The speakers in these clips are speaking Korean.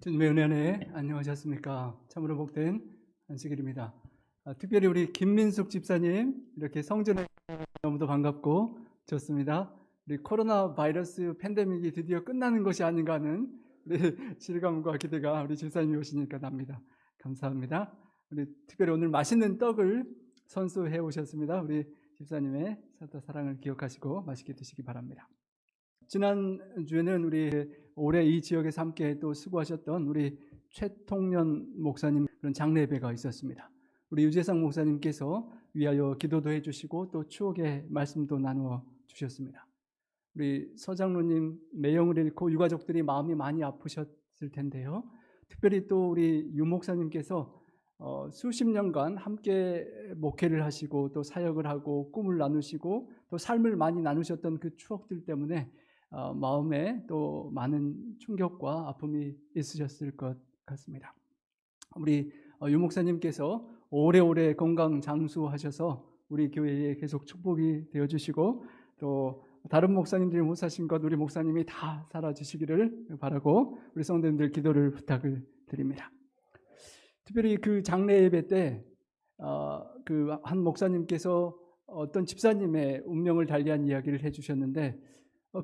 주님의 은혜 안에 안녕하셨습니까? 참으로 복된 안식일입니다. 특별히 우리 김민숙 집사님 이렇게 성전에 너무도 반갑고 좋습니다. 우리 코로나 바이러스 팬데믹이 드디어 끝나는 것이 아닌가 하는 우리 실감과 기대가 우리 집사님이 오시니까 납니다. 감사합니다. 우리 특별히 오늘 맛있는 떡을 선수해 오셨습니다. 우리 집사님의 사랑을 기억하시고 맛있게 드시기 바랍니다. 지난주에는 우리 올해 이 지역에서 함께 또 수고하셨던 우리 최통년 목사님 그런 장례 예배가 있었습니다. 우리 유재상 목사님께서 위하여 기도도 해주시고 또 추억의 말씀도 나누어 주셨습니다. 우리 서장로님 매형을 잃고 유가족들이 마음이 많이 아프셨을 텐데요. 특별히 또 우리 유 목사님께서 수십 년간 함께 목회를 하시고 또 사역을 하고 꿈을 나누시고 또 삶을 많이 나누셨던 그 추억들 때문에 마음에 또 많은 충격과 아픔이 있으셨을 것 같습니다. 우리 유 목사님께서 오래오래 건강 장수하셔서 우리 교회에 계속 축복이 되어주시고 또 다른 목사님들이 못 사신 것 우리 목사님이 다 살아주시기를 바라고 우리 성도님들 기도를 부탁을 드립니다. 특별히 그 장례 예배 때 그 한 목사님께서 어떤 집사님의 운명을 달리한 이야기를 해주셨는데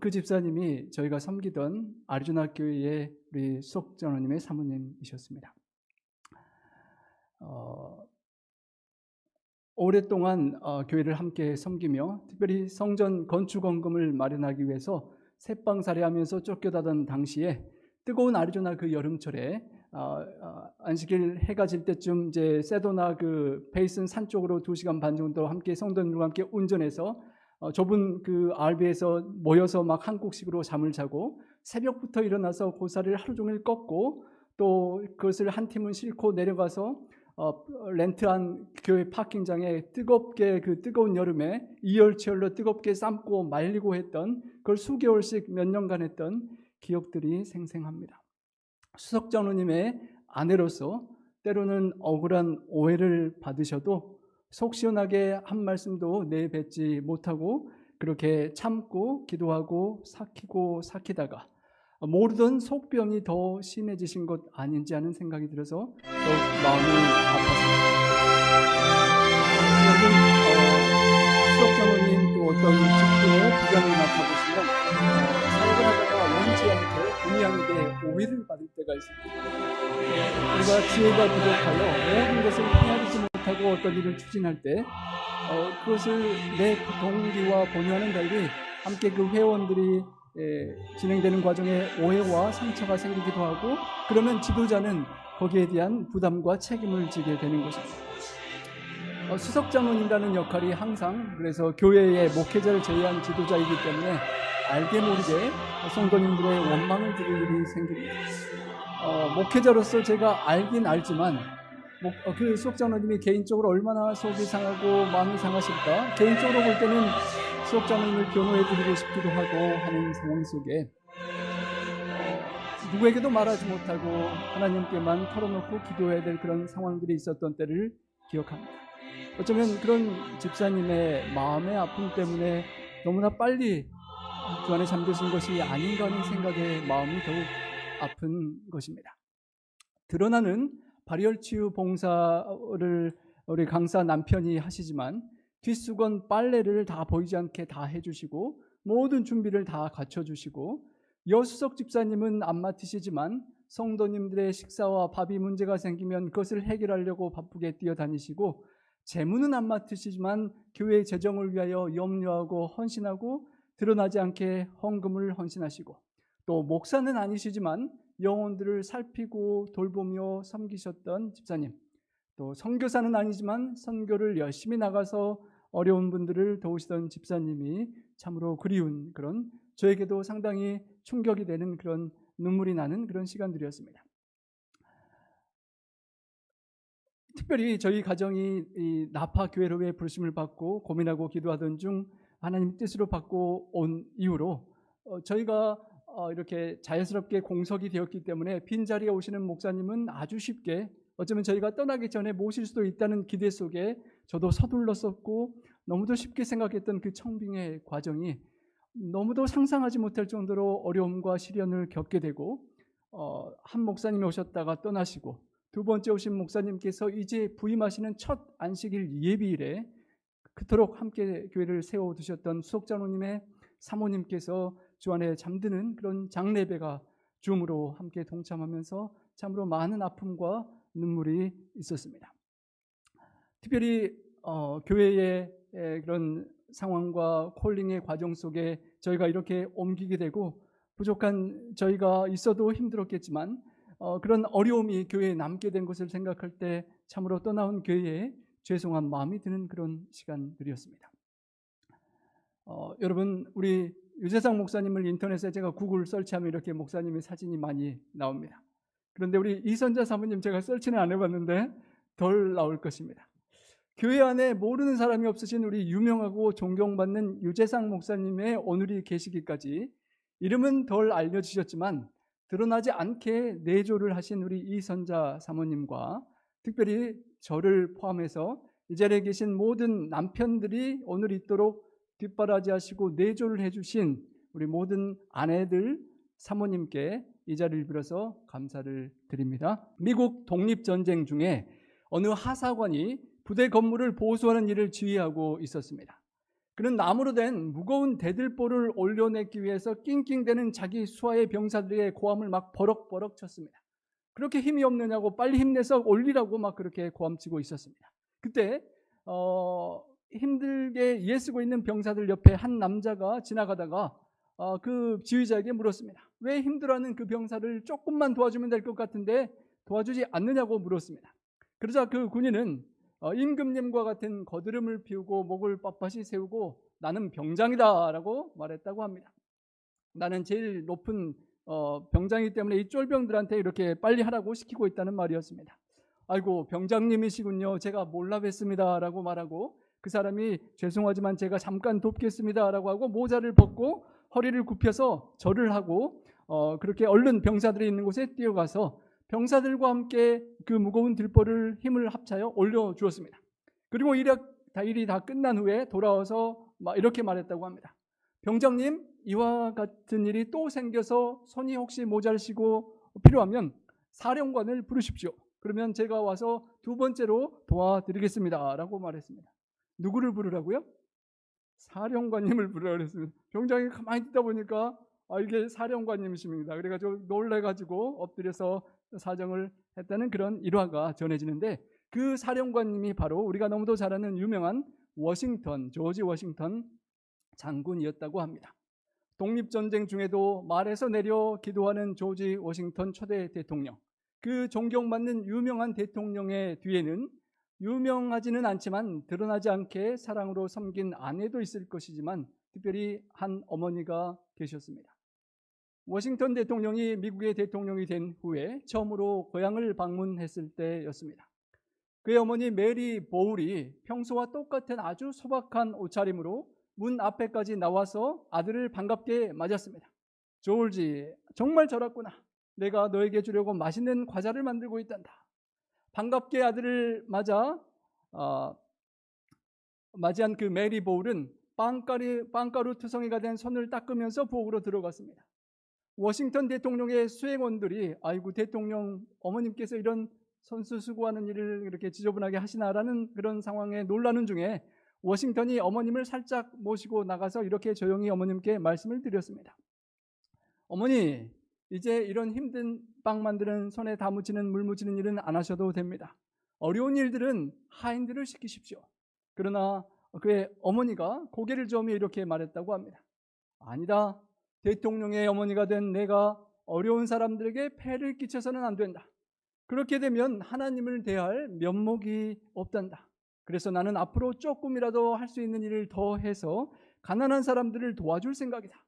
그 집사님이 저희가 섬기던 아리조나 교회의 우리 수석전원님의 사모님이셨습니다. 오랫동안 교회를 함께 섬기며 특별히 성전 건축원금을 마련하기 위해서 새빵살이하면서 쫓겨다던 당시에 뜨거운 아리조나 그 여름철에 안식일 해가 질 때쯤 이제 세도나 그 베이슨 산 쪽으로 2시간 반 정도 함께 성도님들과 함께 운전해서 좁은 그 RV에서 모여서 막 한국식으로 잠을 자고 새벽부터 일어나서 고사를 하루 종일 꺾고 또 그것을 한 팀은 싣고 내려가서 렌트한 교회 파킹장에 뜨겁게 그 뜨거운 여름에 이열치열로 뜨겁게 삶고 말리고 했던 그걸 수개월씩 몇 년간 했던 기억들이 생생합니다. 수석장로님의 아내로서 때로는 억울한 오해를 받으셔도 속 시원하게 한 말씀도 내뱉지 못하고 그렇게 참고 기도하고 삭히다가 모르던 속병이 더 심해지신 것 아닌지 하는 생각이 들어서 더욱 마음이 아팠습니다. 여러분 수석장로님 또 어떤 직분에 부장이 맡아보시면 사역을 하다가 원치 않게 본의아니게 오해를 받을 때가 있습니다. 우리가 지혜가 부족하여 모든 것을 헤아리지 못하고 어떤 일을 추진할 때 그것을 내 동기와 본의와는 달리 함께 그 회원들이 진행되는 과정에 오해와 상처가 생기기도 하고 그러면 지도자는 거기에 대한 부담과 책임을 지게 되는 것입니다. 수석장로님이라는 역할이 항상 그래서 교회의 목회자를 제외한 지도자이기 때문에 알게 모르게 성도님들의 원망을 들을 일이 생깁니다. 목회자로서 제가 알긴 알지만 그 수석장로님이 개인적으로 얼마나 속이 상하고 마음이 상하실까 개인적으로 볼 때는 수석장로님을 변호해 드리고 싶기도 하고 하는 상황 속에 누구에게도 말하지 못하고 하나님께만 털어놓고 기도해야 될 그런 상황들이 있었던 때를 기억합니다. 어쩌면 그런 집사님의 마음의 아픔 때문에 너무나 빨리 그 안에 잠드신 것이 아닌가 하는 생각에 마음이 더욱 아픈 것입니다. 드러나는 발열치유 봉사를 우리 강사 남편이 하시지만 뒷수건 빨래를 다 보이지 않게 다 해주시고 모든 준비를 다 갖춰주시고 여수석 집사님은 안 맡으시지만 성도님들의 식사와 밥이 문제가 생기면 그것을 해결하려고 바쁘게 뛰어다니시고 재무는 안 맡으시지만 교회의 재정을 위하여 염려하고 헌신하고 드러나지 않게 헌금을 헌신하시고 또 목사는 아니시지만 영혼들을 살피고 돌보며 섬기셨던 집사님, 또 선교사는 아니지만 선교를 열심히 나가서 어려운 분들을 도우시던 집사님이 참으로 그리운 그런 저에게도 상당히 충격이 되는 그런 눈물이 나는 그런 시간들이었습니다. 특별히 저희 가정이 이 나파교회로의 부르심을 받고 고민하고 기도하던 중 하나님 뜻으로 받고 온 이후로 저희가 이렇게 자연스럽게 공석이 되었기 때문에 빈자리에 오시는 목사님은 아주 쉽게 어쩌면 저희가 떠나기 전에 모실 수도 있다는 기대 속에 저도 서둘렀었고 너무도 쉽게 생각했던 그 청빙의 과정이 너무도 상상하지 못할 정도로 어려움과 시련을 겪게 되고 한 목사님이 오셨다가 떠나시고 두 번째 오신 목사님께서 이제 부임하시는 첫 안식일 예비일에 그토록 함께 교회를 세워두셨던 수석장로님의 사모님께서 주 안에 잠드는 그런 장례배가 줌으로 함께 동참하면서 참으로 많은 아픔과 눈물이 있었습니다. 특별히 교회의 그런 상황과 콜링의 과정 속에 저희가 이렇게 옮기게 되고 부족한 저희가 있어도 힘들었겠지만 그런 어려움이 교회에 남게 된 것을 생각할 때 참으로 떠나온 교회에 죄송한 마음이 드는 그런 시간들이었습니다. 여러분, 우리 유재상 목사님을 인터넷에 제가 구글 설치하면 이렇게 목사님의 사진이 많이 나옵니다. 그런데 우리 이선자 사모님 제가 설치는 안 해봤는데 덜 나올 것입니다. 교회 안에 모르는 사람이 없으신 우리 유명하고 존경받는 유재상 목사님의 오늘이 계시기까지 이름은 덜 알려지셨지만 드러나지 않게 내조를 하신 우리 이선자 사모님과 특별히 저를 포함해서 이 자리에 계신 모든 남편들이 오늘 있도록 뒷바라지하시고 내조를 해주신 우리 모든 아내들, 사모님께 이 자리를 빌어서 감사를 드립니다. 미국 독립전쟁 중에 어느 하사관이 부대 건물을 보수하는 일을 지휘하고 있었습니다. 그는 나무로 된 무거운 대들보를 올려내기 위해서 낑낑대는 자기 수하의 병사들의 고함을 막 버럭버럭 쳤습니다. 그렇게 힘이 없느냐고 빨리 힘내서 올리라고 막 그렇게 고함치고 있었습니다. 그때 힘들게 이해쓰고 있는 병사들 옆에 한 남자가 지나가다가 그 지휘자에게 물었습니다. 왜 힘들어하는 그 병사를 조금만 도와주면 될 것 같은데 도와주지 않느냐고 물었습니다. 그러자 그 군인은 임금님과 같은 거드름을 피우고 목을 빳빳이 세우고 나는 병장이다 라고 말했다고 합니다. 나는 제일 높은 병장이기 때문에 이 쫄병들한테 이렇게 빨리 하라고 시키고 있다는 말이었습니다. 아이고, 병장님이시군요. 제가 몰라 뵀습니다 라고 말하고 그 사람이 죄송하지만 제가 잠깐 돕겠습니다 라고 하고 모자를 벗고 허리를 굽혀서 절을 하고 그렇게 얼른 병사들이 있는 곳에 뛰어가서 병사들과 함께 그 무거운 들보를 힘을 합차여 올려주었습니다. 그리고 일이 다 끝난 후에 돌아와서 이렇게 말했다고 합니다. 병장님, 이와 같은 일이 또 생겨서 손이 혹시 모자르시고 필요하면 사령관을 부르십시오. 그러면 제가 와서 두 번째로 도와드리겠습니다 라고 말했습니다. 누구를 부르라고요? 사령관님을 부르라고 그랬습니다. 병장이 가만히 듣다 보니까 이게 사령관님이십니다. 그래가지고 놀래가지고 엎드려서 사정을 했다는 그런 일화가 전해지는데 그 사령관님이 바로 우리가 너무도 잘 아는 유명한 조지 워싱턴 장군이었다고 합니다. 독립전쟁 중에도 말에서 내려 기도하는 조지 워싱턴 초대 대통령, 그 존경받는 유명한 대통령의 뒤에는 유명하지는 않지만 드러나지 않게 사랑으로 섬긴 아내도 있을 것이지만 특별히 한 어머니가 계셨습니다. 워싱턴 대통령이 미국의 대통령이 된 후에 처음으로 고향을 방문했을 때였습니다. 그의 어머니 메리 보울이 평소와 똑같은 아주 소박한 옷차림으로 문 앞에까지 나와서 아들을 반갑게 맞았습니다. 조지, 정말 잘 왔구나. 내가 너에게 주려고 맛있는 과자를 만들고 있단다. 반갑게 아들을 맞이한 그 메리 보울은 빵가루 투성이가 된 손을 닦으면서 부엌으로 들어갔습니다. 워싱턴 대통령의 수행원들이 아이고, 대통령 어머님께서 이런 선수수고하는 일을 이렇게 지저분하게 하시나라는 그런 상황에 놀라는 중에 워싱턴이 어머님을 살짝 모시고 나가서 이렇게 조용히 어머님께 말씀을 드렸습니다. 어머니, 이제 이런 힘든 빵 만드는 손에 다 묻히는 물 묻히는 일은 안 하셔도 됩니다. 어려운 일들은 하인들을 시키십시오. 그러나 그의 어머니가 고개를 저으며 이렇게 말했다고 합니다. 아니다. 대통령의 어머니가 된 내가 어려운 사람들에게 폐를 끼쳐서는 안 된다. 그렇게 되면 하나님을 대할 면목이 없단다. 그래서 나는 앞으로 조금이라도 할 수 있는 일을 더 해서 가난한 사람들을 도와줄 생각이다.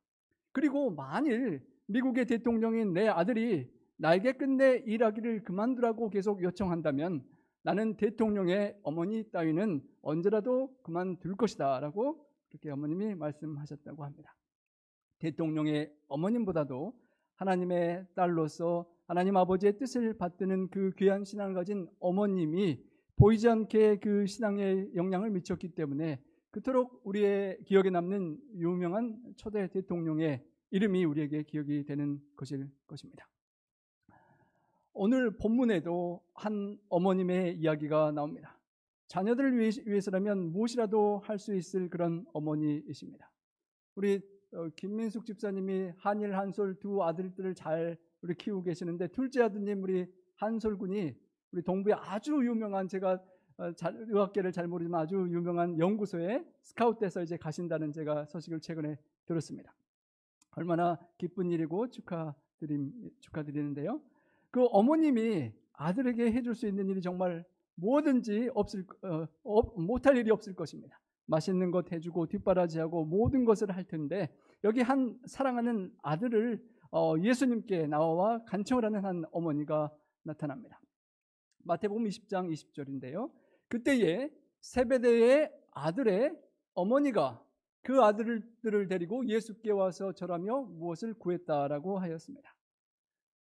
그리고 만일 미국의 대통령인 내 아들이 나에게 끝내 일하기를 그만두라고 계속 요청한다면 나는 대통령의 어머니 따위는 언제라도 그만둘 것이다 라고 그렇게 어머님이 말씀하셨다고 합니다. 대통령의 어머님보다도 하나님의 딸로서 하나님 아버지의 뜻을 받드는 그 귀한 신앙을 가진 어머님이 보이지 않게 그 신앙에 영향을 미쳤기 때문에 그토록 우리의 기억에 남는 유명한 초대 대통령의 이름이 우리에게 기억이 되는 것일 것입니다. 오늘 본문에도 한 어머님의 이야기가 나옵니다. 자녀들을 위해서라면 무엇이라도 할 수 있을 그런 어머니이십니다. 우리 김민숙 집사님이 한일 한솔 두 아들들을 잘 우리 키우고 계시는데, 둘째 아드님 우리 한솔 군이 우리 동부에 아주 유명한, 제가 의학계를 잘 모르지만 아주 유명한 연구소에 스카웃돼서 이제 가신다는 제가 소식을 최근에 들었습니다. 얼마나 기쁜 일이고 축하드리는데요. 그 어머님이 아들에게 해줄 수 있는 일이 정말 뭐든지 못할 일이 없을 것입니다. 맛있는 것 해주고 뒷바라지하고 모든 것을 할 텐데, 여기 한 사랑하는 아들을 예수님께 나와 간청을 하는 한 어머니가 나타납니다. 마태복음 20장 20절인데요. 그때에 세베대의 아들의 어머니가 그 아들들을 데리고 예수께 와서 절하며 무엇을 구했다라고 하였습니다.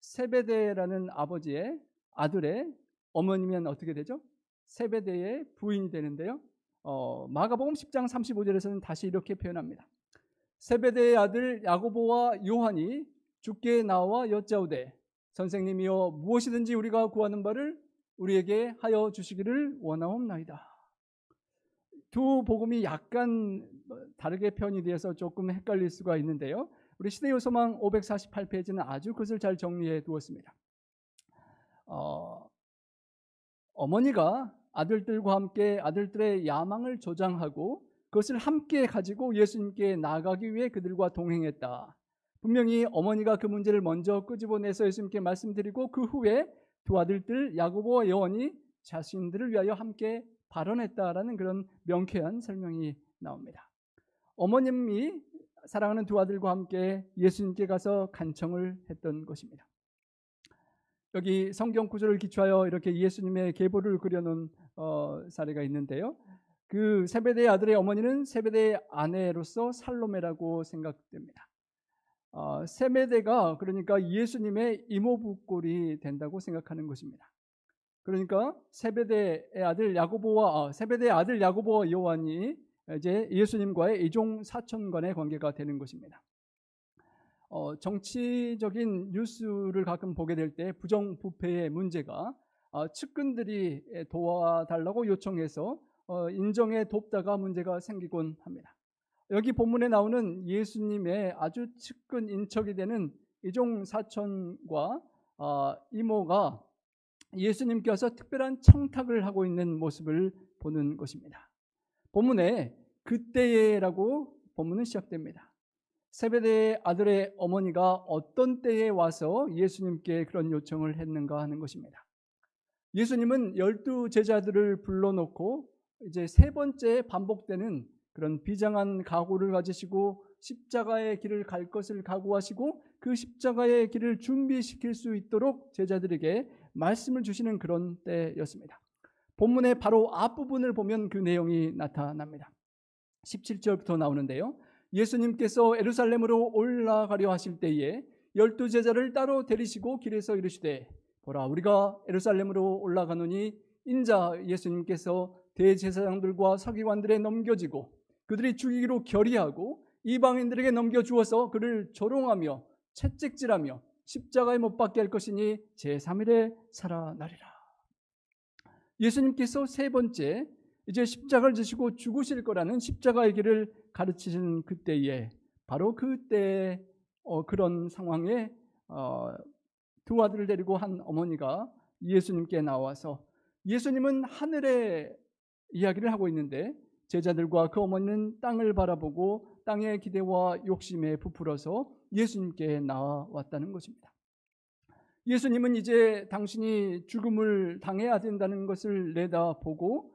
세베대라는 아버지의 아들의 어머니면 어떻게 되죠? 세베대의 부인이 되는데요. 마가복음 10장 35절에서는 다시 이렇게 표현합니다. 세베대의 아들 야고보와 요한이 주께 나와 여짜오되 선생님이여 무엇이든지 우리가 구하는 바를 우리에게 하여 주시기를 원하옵나이다. 두 복음이 약간 다르게 편의되어서 조금 헷갈릴 수가 있는데요. 우리 시대요소망 548페이지는 아주 그것을 잘 정리해 두었습니다. 어머니가 아들들과 함께 아들들의 야망을 조장하고 그것을 함께 가지고 예수님께 나아가기 위해 그들과 동행했다. 분명히 어머니가 그 문제를 먼저 끄집어내서 예수님께 말씀드리고 그 후에 두 아들들 야고보와 요한이 자신들을 위하여 함께 발언했다라는 그런 명쾌한 설명이 나옵니다. 어머님이 사랑하는 두 아들과 함께 예수님께 가서 간청을 했던 것입니다. 여기 성경 구절을 기초하여 이렇게 예수님의 계보를 그려놓은 사례가 있는데요. 그 세베대의 아들의 어머니는 세베대의 아내로서 살로메라고 생각됩니다. 세베대가 그러니까 예수님의 이모부꼴이 된다고 생각하는 것입니다. 그러니까 세베대의 아들 야고보와 요한이 이제 예수님과의 이종 사촌 간의 관계가 되는 것입니다. 정치적인 뉴스를 가끔 보게 될 때 부정부패의 문제가 측근들이 도와달라고 요청해서 인정해 돕다가 문제가 생기곤 합니다. 여기 본문에 나오는 예수님의 아주 측근 인척이 되는 이종 사촌과 이모가 예수님께서 특별한 청탁을 하고 있는 모습을 보는 것입니다. 본문에 그때에라고 본문은 시작됩니다. 세베대의 아들의 어머니가 어떤 때에 와서 예수님께 그런 요청을 했는가 하는 것입니다. 예수님은 12 제자들을 불러놓고 이제 세 번째 반복되는 그런 비장한 각오를 가지시고 십자가의 길을 갈 것을 각오하시고 그 십자가의 길을 준비시킬 수 있도록 제자들에게 말씀을 주시는 그런 때였습니다. 본문의 바로 앞부분을 보면 그 내용이 나타납니다. 17절부터 나오는데요. 예수님께서 예루살렘으로 올라가려 하실 때에 12 제자를 따로 데리시고 길에서 이르시되 보라 우리가 예루살렘으로 올라가노니 인자 예수님께서 대제사장들과 서기관들에 넘겨지고 그들이 죽이기로 결의하고 이방인들에게 넘겨주어서 그를 조롱하며 채찍질하며 십자가에 못 박게 할 것이니 제3일에 살아나리라. 예수님께서 세 번째 이제 십자가를 지시고 죽으실 거라는 십자가의 길을 가르치신 그때에 바로 그때 그런 상황에 두 아들을 데리고 한 어머니가 예수님께 나와서 예수님은 하늘의 이야기를 하고 있는데 제자들과 그 어머니는 땅을 바라보고 땅의 기대와 욕심에 부풀어서 예수님께 나와왔다는 것입니다. 예수님은 이제 당신이 죽음을 당해야 된다는 것을 내다보고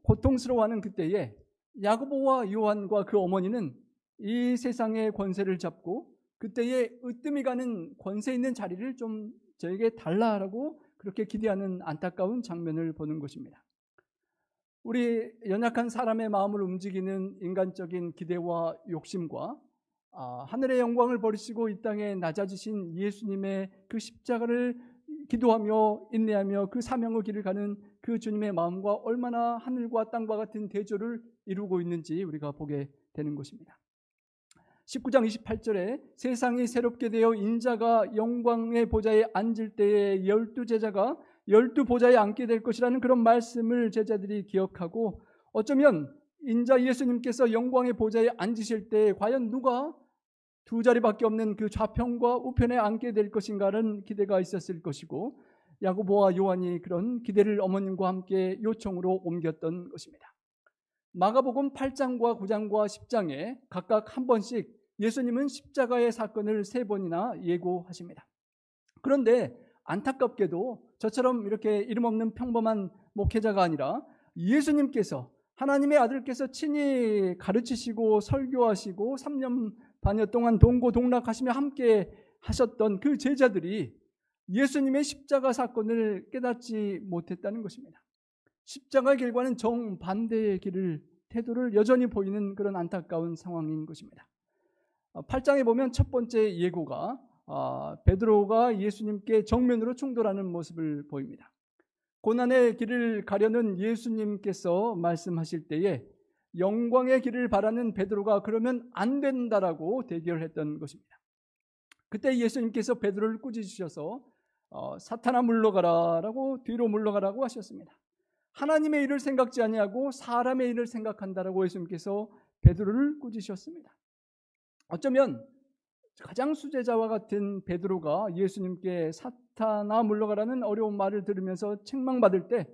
고통스러워하는 그때에 야고보와 요한과 그 어머니는 이 세상의 권세를 잡고 그때에 으뜸이 가는 권세 있는 자리를 좀 저에게 달라라고 그렇게 기대하는 안타까운 장면을 보는 것입니다. 우리 연약한 사람의 마음을 움직이는 인간적인 기대와 욕심과 하늘의 영광을 버리시고 이 땅에 낮아지신 예수님의 그 십자가를 기도하며 인내하며 그 사명의 길을 가는 그 주님의 마음과 얼마나 하늘과 땅과 같은 대조를 이루고 있는지 우리가 보게 되는 것입니다. 19장 28절에 세상이 새롭게 되어 인자가 영광의 보좌에 앉을 때에 12제자가 12보좌에 앉게 될 것이라는 그런 말씀을 제자들이 기억하고, 어쩌면 인자 예수님께서 영광의 보좌에 앉으실 때 과연 누가 두 자리밖에 없는 그 좌편과 우편에 앉게 될 것인가라는 기대가 있었을 것이고, 야고보와 요한이 그런 기대를 어머님과 함께 요청으로 옮겼던 것입니다. 마가복음 8장과 9장과 10장에 각각 한 번씩 예수님은 십자가의 사건을 3번이나 예고하십니다. 그런데 안타깝게도 저처럼 이렇게 이름 없는 평범한 목회자가 아니라 예수님께서, 하나님의 아들께서 친히 가르치시고 설교하시고 3년 반여 동안 동고동락하시며 함께 하셨던 그 제자들이 예수님의 십자가 사건을 깨닫지 못했다는 것입니다. 십자가의 길과는 정반대의 태도를 여전히 보이는 그런 안타까운 상황인 것입니다. 8장에 보면 첫 번째 예고가 베드로가 예수님께 정면으로 충돌하는 모습을 보입니다. 고난의 길을 가려는 예수님께서 말씀하실 때에 영광의 길을 바라는 베드로가 그러면 안 된다라고 대결했던 것입니다. 그때 예수님께서 베드로를 꾸짖으셔서 사탄아 물러가라라고, 뒤로 물러가라고 하셨습니다. 하나님의 일을 생각지 아니하고 사람의 일을 생각한다라고 예수님께서 베드로를 꾸짖으셨습니다. 어쩌면 가장 수제자와 같은 베드로가 예수님께 사탄아 물러가라는 어려운 말을 들으면서 책망받을 때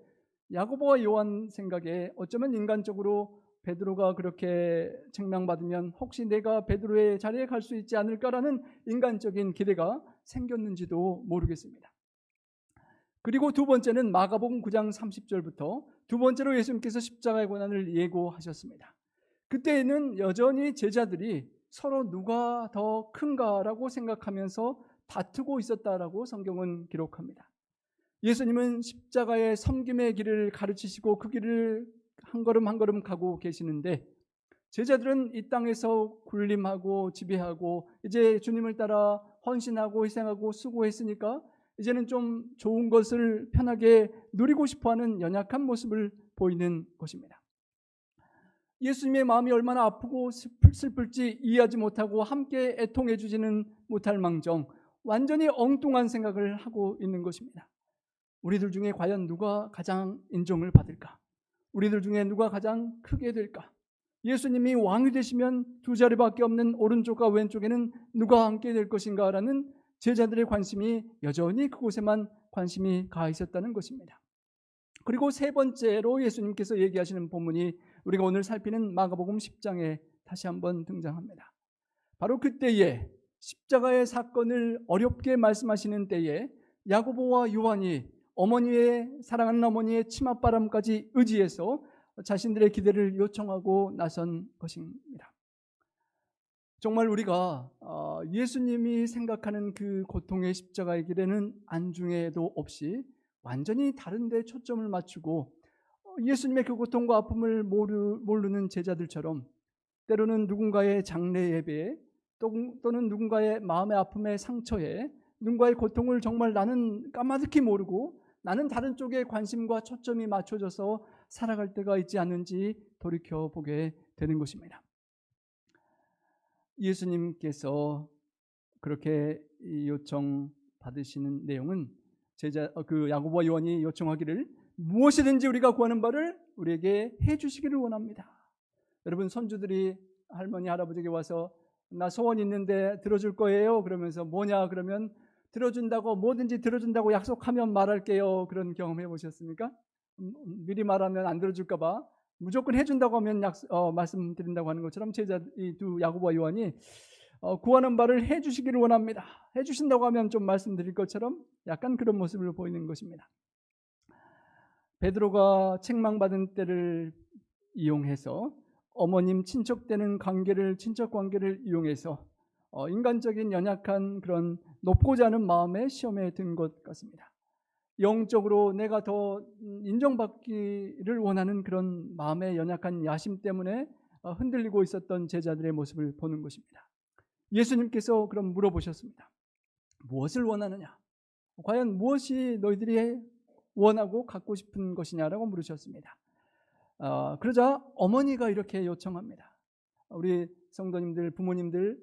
야고보와 요한 생각에 어쩌면 인간적으로 베드로가 그렇게 책망받으면 혹시 내가 베드로의 자리에 갈 수 있지 않을까라는 인간적인 기대가 생겼는지도 모르겠습니다. 그리고 두 번째는 마가복음 9장 30절부터 두 번째로 예수님께서 십자가의 고난을 예고하셨습니다. 그때에는 여전히 제자들이 서로 누가 더 큰가라고 생각하면서 다투고 있었다라고 성경은 기록합니다. 예수님은 십자가의 섬김의 길을 가르치시고 그 길을 한 걸음 한 걸음 가고 계시는데, 제자들은 이 땅에서 군림하고 지배하고 이제 주님을 따라 헌신하고 희생하고 수고했으니까 이제는 좀 좋은 것을 편하게 누리고 싶어하는 연약한 모습을 보이는 것입니다. 예수님의 마음이 얼마나 아프고 슬플지 이해하지 못하고 함께 애통해 주지는 못할 망정 완전히 엉뚱한 생각을 하고 있는 것입니다. 우리들 중에 과연 누가 가장 인정을 받을까? 우리들 중에 누가 가장 크게 될까? 예수님이 왕이 되시면 두 자리밖에 없는 오른쪽과 왼쪽에는 누가 앉게 될 것인가? 라는 제자들의 관심이 여전히 그곳에만 관심이 가 있었다는 것입니다. 그리고 세 번째로 예수님께서 얘기하시는 본문이 우리가 오늘 살피는 마가복음 10장에 다시 한번 등장합니다. 바로 그때에 십자가의 사건을 어렵게 말씀하시는 때에 야고보와 요한이 사랑하는 어머니의 치맛바람까지 의지해서 자신들의 기대를 요청하고 나선 것입니다. 정말 우리가 예수님이 생각하는 그 고통의 십자가의 길에는 안중에도 없이 완전히 다른 데 초점을 맞추고 예수님의 그 고통과 아픔을 모르는 제자들처럼 때로는 누군가의 장례 예배에 또는 누군가의 마음의 아픔의 상처에 누군가의 고통을 정말 나는 까마득히 모르고 나는 다른 쪽에 관심과 초점이 맞춰져서 살아갈 때가 있지 않는지 돌이켜보게 되는 것입니다. 예수님께서 그렇게 요청 받으시는 내용은 야고보와 요한이 요청하기를 무엇이든지 우리가 구하는 바를 우리에게 해주시기를 원합니다. 여러분, 손주들이 할머니 할아버지에게 와서 나 소원 있는데 들어줄 거예요 그러면서 뭐냐 그러면 들어준다고, 뭐든지 들어준다고 약속하면 말할게요. 그런 경험 해보셨습니까? 미리 말하면 안 들어줄까 봐 무조건 해준다고 하면 말씀드린다고 하는 것처럼 이 두 야고보와 요한이 구하는 바를 해주시기를 원합니다. 해주신다고 하면 좀 말씀드릴 것처럼 약간 그런 모습을 보이는 것입니다. 베드로가 책망받은 때를 이용해서 어머님 친척 관계를 이용해서 인간적인 연약한 그런 높고자 하는 마음에 시험에 든 것 같습니다. 영적으로 내가 더 인정받기를 원하는 그런 마음의 연약한 야심 때문에 흔들리고 있었던 제자들의 모습을 보는 것입니다. 예수님께서 그럼 물어보셨습니다. 무엇을 원하느냐? 과연 무엇이 너희들이 원하고 갖고 싶은 것이냐라고 물으셨습니다. 그러자 어머니가 이렇게 요청합니다. 우리 성도님들, 부모님들,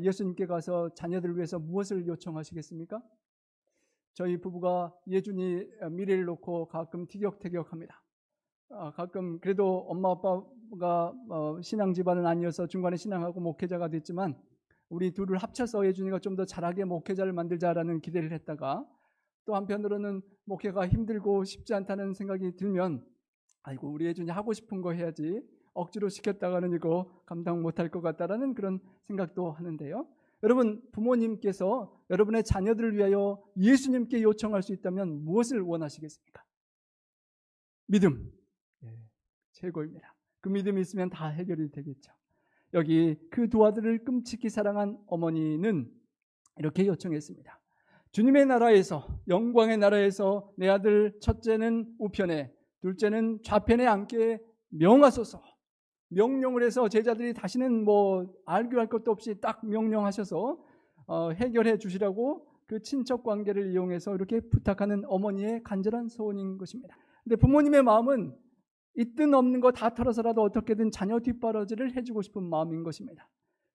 예수님께 가서 자녀들을 위해서 무엇을 요청하시겠습니까? 저희 부부가 예준이 미래를 놓고 가끔 티격태격합니다. 가끔 그래도 엄마 아빠가 신앙 집안은 아니어서 중간에 신앙하고 목회자가 됐지만 우리 둘을 합쳐서 예준이가 좀 더 잘하게 목회자를 만들자라는 기대를 했다가 또 한편으로는 목회가 힘들고 쉽지 않다는 생각이 들면 아이고 우리 예준이 하고 싶은 거 해야지 억지로 시켰다가는 이거 감당 못할 것 같다라는 그런 생각도 하는데요. 여러분 부모님께서 여러분의 자녀들을 위하여 예수님께 요청할 수 있다면 무엇을 원하시겠습니까? 믿음. 최고입니다. 그 믿음이 있으면 다 해결이 되겠죠. 여기 그 두 아들을 끔찍히 사랑한 어머니는 이렇게 요청했습니다. 주님의 나라에서 영광의 나라에서 내 아들 첫째는 우편에 둘째는 좌편에 앉게 명하소서. 명령을 해서 제자들이 다시는 알교할 것도 없이 딱 명령하셔서 해결해 주시라고 그 친척 관계를 이용해서 이렇게 부탁하는 어머니의 간절한 소원인 것입니다. 근데 부모님의 마음은 있든 없는 거 다 털어서라도 어떻게든 자녀 뒷바라지를 해주고 싶은 마음인 것입니다.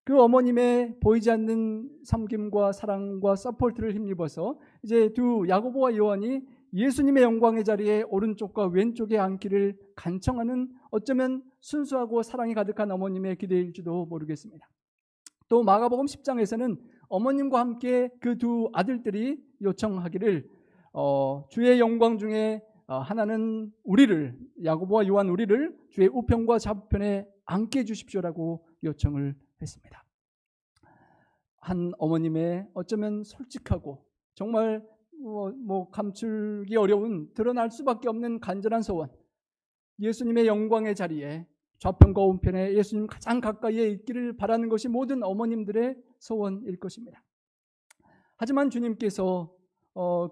그 어머님의 보이지 않는 섬김과 사랑과 서포트를 힘입어서 이제 두 야고보와 요한이 예수님의 영광의 자리에 오른쪽과 왼쪽에 앉기를 간청하는 어쩌면 순수하고 사랑이 가득한 어머님의 기대일지도 모르겠습니다. 또 마가복음 10장에서는 어머님과 함께 그 두 아들들이 요청하기를 주의 영광 중에 하나는 우리를 야고보와 요한 우리를 주의 우편과 좌편에 앉게 해주십시오라고 요청을 했습니다. 한 어머님의 어쩌면 솔직하고 정말 감추기 어려운 드러날 수밖에 없는 간절한 소원, 예수님의 영광의 자리에 좌편과 우편에 예수님 가장 가까이에 있기를 바라는 것이 모든 어머님들의 소원일 것입니다. 하지만 주님께서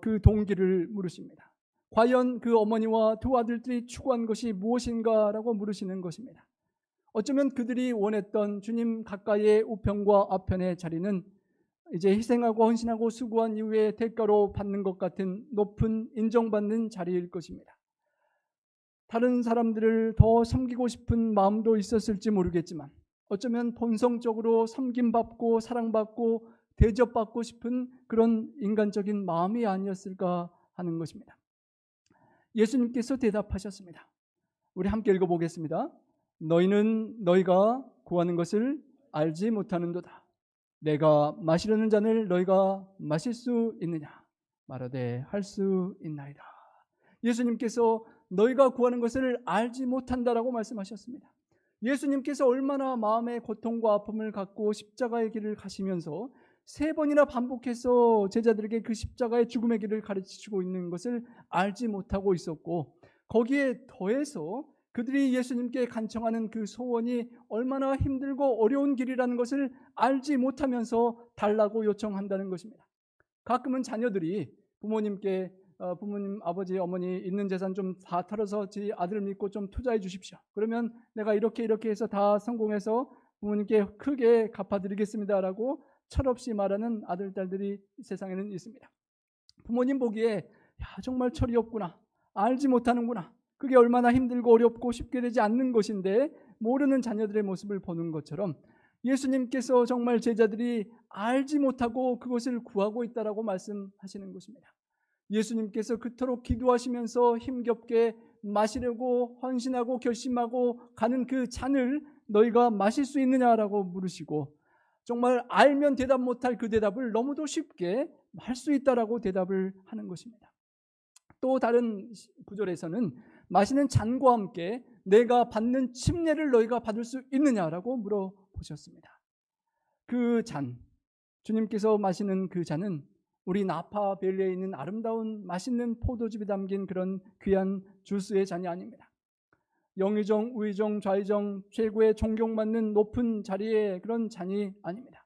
그 동기를 물으십니다. 과연 그 어머니와 두 아들들이 추구한 것이 무엇인가라고 물으시는 것입니다. 어쩌면 그들이 원했던 주님 가까이의 우편과 앞편의 자리는 이제 희생하고 헌신하고 수고한 이후에 대가로 받는 것 같은 높은 인정받는 자리일 것입니다. 다른 사람들을 더 섬기고 싶은 마음도 있었을지 모르겠지만 어쩌면 본성적으로 섬김받고 사랑받고 대접받고 싶은 그런 인간적인 마음이 아니었을까 하는 것입니다. 예수님께서 대답하셨습니다. 우리 함께 읽어보겠습니다. 너희는 너희가 구하는 것을 알지 못하는도다. 내가 마시려는 잔을 너희가 마실 수 있느냐? 말하되 할 수 있나이다. 예수님께서 너희가 구하는 것을 알지 못한다라고 말씀하셨습니다. 예수님께서 얼마나 마음의 고통과 아픔을 갖고 십자가의 길을 가시면서 3번이나 반복해서 제자들에게 그 십자가의 죽음의 길을 가르치시고 있는 것을 알지 못하고 있었고, 거기에 더해서 그들이 예수님께 간청하는 그 소원이 얼마나 힘들고 어려운 길이라는 것을 알지 못하면서 달라고 요청한다는 것입니다. 가끔은 자녀들이 부모님께 부모님, 아버지, 어머니 있는 재산 좀 다 털어서 제 아들 믿고 좀 투자해 주십시오. 그러면 내가 이렇게 해서 다 성공해서 부모님께 크게 갚아드리겠습니다라고 철없이 말하는 아들, 딸들이 세상에는 있습니다. 부모님 보기에 정말 철이 없구나, 알지 못하는구나, 그게 얼마나 힘들고 어렵고 쉽게 되지 않는 것인데 모르는 자녀들의 모습을 보는 것처럼 예수님께서 정말 제자들이 알지 못하고 그것을 구하고 있다라고 말씀하시는 것입니다. 예수님께서 그토록 기도하시면서 힘겹게 마시려고 헌신하고 결심하고 가는 그 잔을 너희가 마실 수 있느냐라고 물으시고, 정말 알면 대답 못할 그 대답을 너무도 쉽게 할 수 있다라고 대답을 하는 것입니다. 또 다른 구절에서는 마시는 잔과 함께 내가 받는 침례를 너희가 받을 수 있느냐라고 물어보셨습니다. 그 잔, 주님께서 마시는 그 잔은 우리 나파 밸리에 있는 아름다운 맛있는 포도즙이 담긴 그런 귀한 주스의 잔이 아닙니다. 영의정, 우의정, 좌의정 최고의 존경받는 높은 자리의 그런 잔이 아닙니다.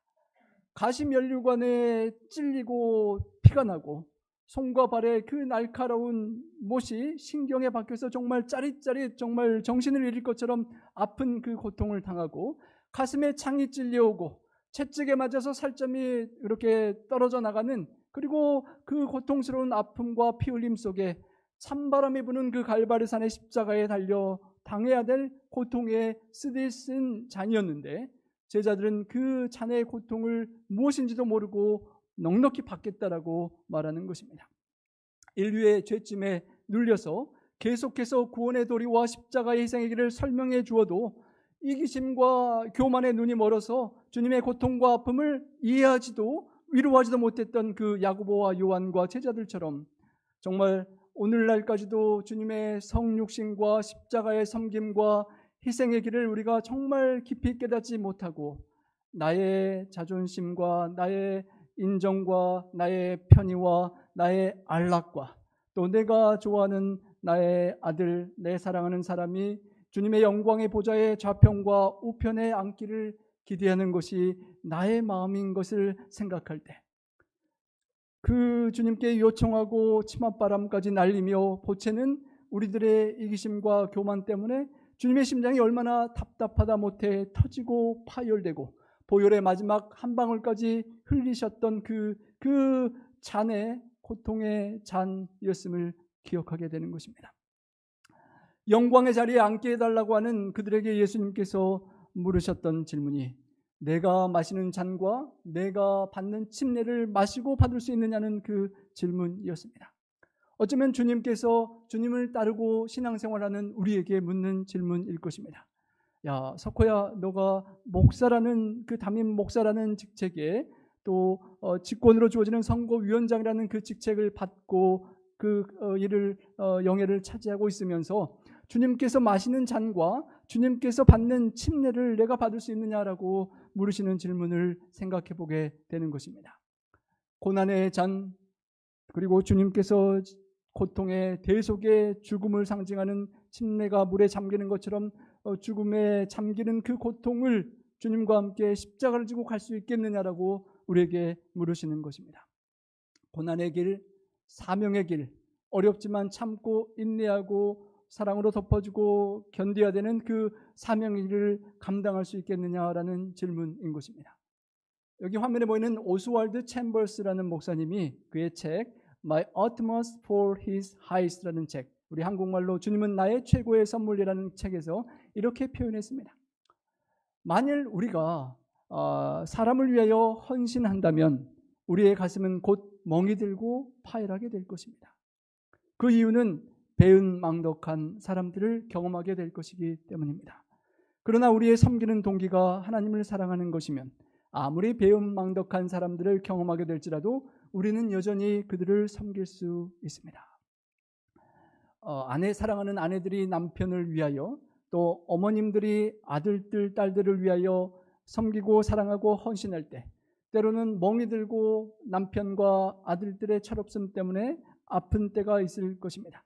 가시면류관에 찔리고 피가 나고 손과 발에 그 날카로운 못이 신경에 박혀서 정말 짜릿짜릿 정말 정신을 잃을 것처럼 아픈 그 고통을 당하고 가슴에 창이 찔려오고 채찍에 맞아서 살점이 이렇게 떨어져 나가는, 그리고 그 고통스러운 아픔과 피 흘림 속에 찬바람이 부는 그 갈바리산의 십자가에 달려 당해야 될 고통에 쓰디쓴 잔이었는데 제자들은 그 잔의 고통을 무엇인지도 모르고 넉넉히 받겠다라고 말하는 것입니다. 인류의 죄짐에 눌려서 계속해서 구원의 도리와 십자가의 희생의 길을 설명해 주어도 이기심과 교만의 눈이 멀어서 주님의 고통과 아픔을 이해하지도 위로하지도 못했던 그 야고보와 요한과 제자들처럼 정말 오늘날까지도 주님의 성육신과 십자가의 섬김과 희생의 길을 우리가 정말 깊이 깨닫지 못하고 나의 자존심과 나의 인정과 나의 편의와 나의 안락과 또 내가 좋아하는 나의 아들, 내 사랑하는 사람이 주님의 영광의 보좌의 좌편과 우편에 앉기를 기대하는 것이 나의 마음인 것을 생각할 때 그 주님께 요청하고 치맛바람까지 날리며 보채는 우리들의 이기심과 교만 때문에 주님의 심장이 얼마나 답답하다 못해 터지고 파열되고 보혈의 마지막 한 방울까지 흘리셨던 그 잔의 고통의 잔이었음을 기억하게 되는 것입니다. 영광의 자리에 앉게 해달라고 하는 그들에게 예수님께서 물으셨던 질문이 내가 마시는 잔과 내가 받는 침례를 마시고 받을 수 있느냐는 그 질문이었습니다. 어쩌면 주님께서 주님을 따르고 신앙생활하는 우리에게 묻는 질문일 것입니다. 야, 석호야, 너가 목사라는 그 담임 목사라는 직책에 또 직권으로 주어지는 선거위원장이라는 그 직책을 받고 그 일을 영예를 차지하고 있으면서 주님께서 마시는 잔과 주님께서 받는 침례를 내가 받을 수 있느냐라고 물으시는 질문을 생각해 보게 되는 것입니다. 고난의 잔 그리고 주님께서 고통의 대속의 죽음을 상징하는 침례가 물에 잠기는 것처럼 죽음에 잠기는 그 고통을 주님과 함께 십자가를 지고 갈 수 있겠느냐라고 우리에게 물으시는 것입니다. 고난의 길, 사명의 길, 어렵지만 참고 인내하고 사랑으로 덮어주고 견뎌야 되는 그 사명의 길을 감당할 수 있겠느냐라는 질문인 것입니다. 여기 화면에 보이는 오스왈드 챔버스라는 목사님이 그의 책 My Utmost for His Highest라는 책, 우리 한국말로 주님은 나의 최고의 선물이라는 책에서 이렇게 표현했습니다. 만일 우리가 사람을 위하여 헌신한다면 우리의 가슴은 곧 멍이 들고 파열하게 될 것입니다. 그 이유는 배은망덕한 사람들을 경험하게 될 것이기 때문입니다. 그러나 우리의 섬기는 동기가 하나님을 사랑하는 것이면 아무리 배은망덕한 사람들을 경험하게 될지라도 우리는 여전히 그들을 섬길 수 있습니다. 사랑하는 아내들이 남편을 위하여 또 어머님들이 아들들, 딸들을 위하여 섬기고 사랑하고 헌신할 때 때로는 멍이 들고 남편과 아들들의 철없음 때문에 아픈 때가 있을 것입니다.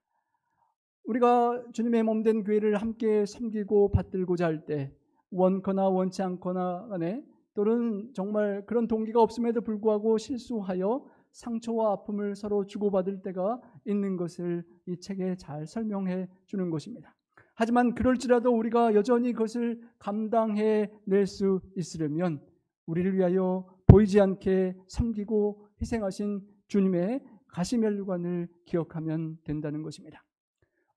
우리가 주님의 몸된 교회를 함께 섬기고 받들고자 할 때 원거나 원치 않거나 간에 또는 정말 그런 동기가 없음에도 불구하고 실수하여 상처와 아픔을 서로 주고받을 때가 있는 것을 이 책에 잘 설명해 주는 것입니다. 하지만 그럴지라도 우리가 여전히 그것을 감당해 낼 수 있으려면 우리를 위하여 보이지 않게 섬기고 희생하신 주님의 가시면류관을 기억하면 된다는 것입니다.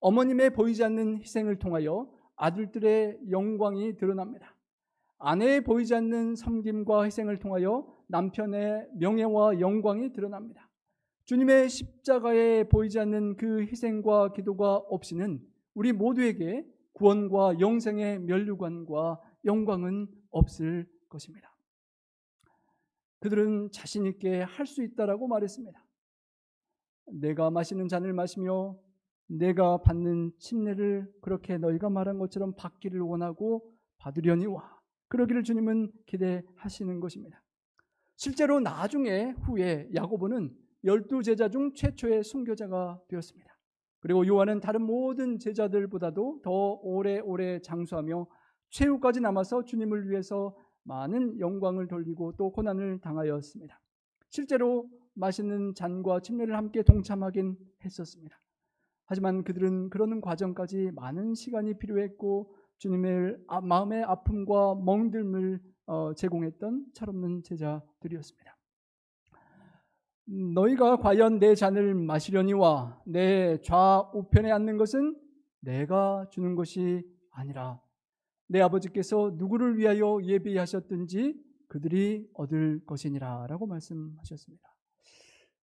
어머님의 보이지 않는 희생을 통하여 아들들의 영광이 드러납니다. 아내의 보이지 않는 섬김과 희생을 통하여 남편의 명예와 영광이 드러납니다. 주님의 십자가에 보이지 않는 그 희생과 기도가 없이는 우리 모두에게 구원과 영생의 면류관과 영광은 없을 것입니다. 그들은 자신 있게 할 수 있다라고 말했습니다. 내가 마시는 잔을 마시며 내가 받는 침례를 그렇게 너희가 말한 것처럼 받기를 원하고 받으려니와 그러기를 주님은 기대하시는 것입니다. 실제로 나중에 후에 야고보는 12제자 중 최초의 순교자가 되었습니다. 그리고 요한은 다른 모든 제자들보다도 더 오래 장수하며 최후까지 남아서 주님을 위해서 많은 영광을 돌리고 또 고난을 당하였습니다. 실제로 마시는 잔과 침례를 함께 동참하긴 했었습니다. 하지만 그들은 그러는 과정까지 많은 시간이 필요했고 주님의 마음의 아픔과 멍듦을 제공했던 철없는 제자들이었습니다. 너희가 과연 내 잔을 마시려니와 내 좌우편에 앉는 것은 내가 주는 것이 아니라 내 아버지께서 누구를 위하여 예비하셨든지 그들이 얻을 것이니라 라고 말씀하셨습니다.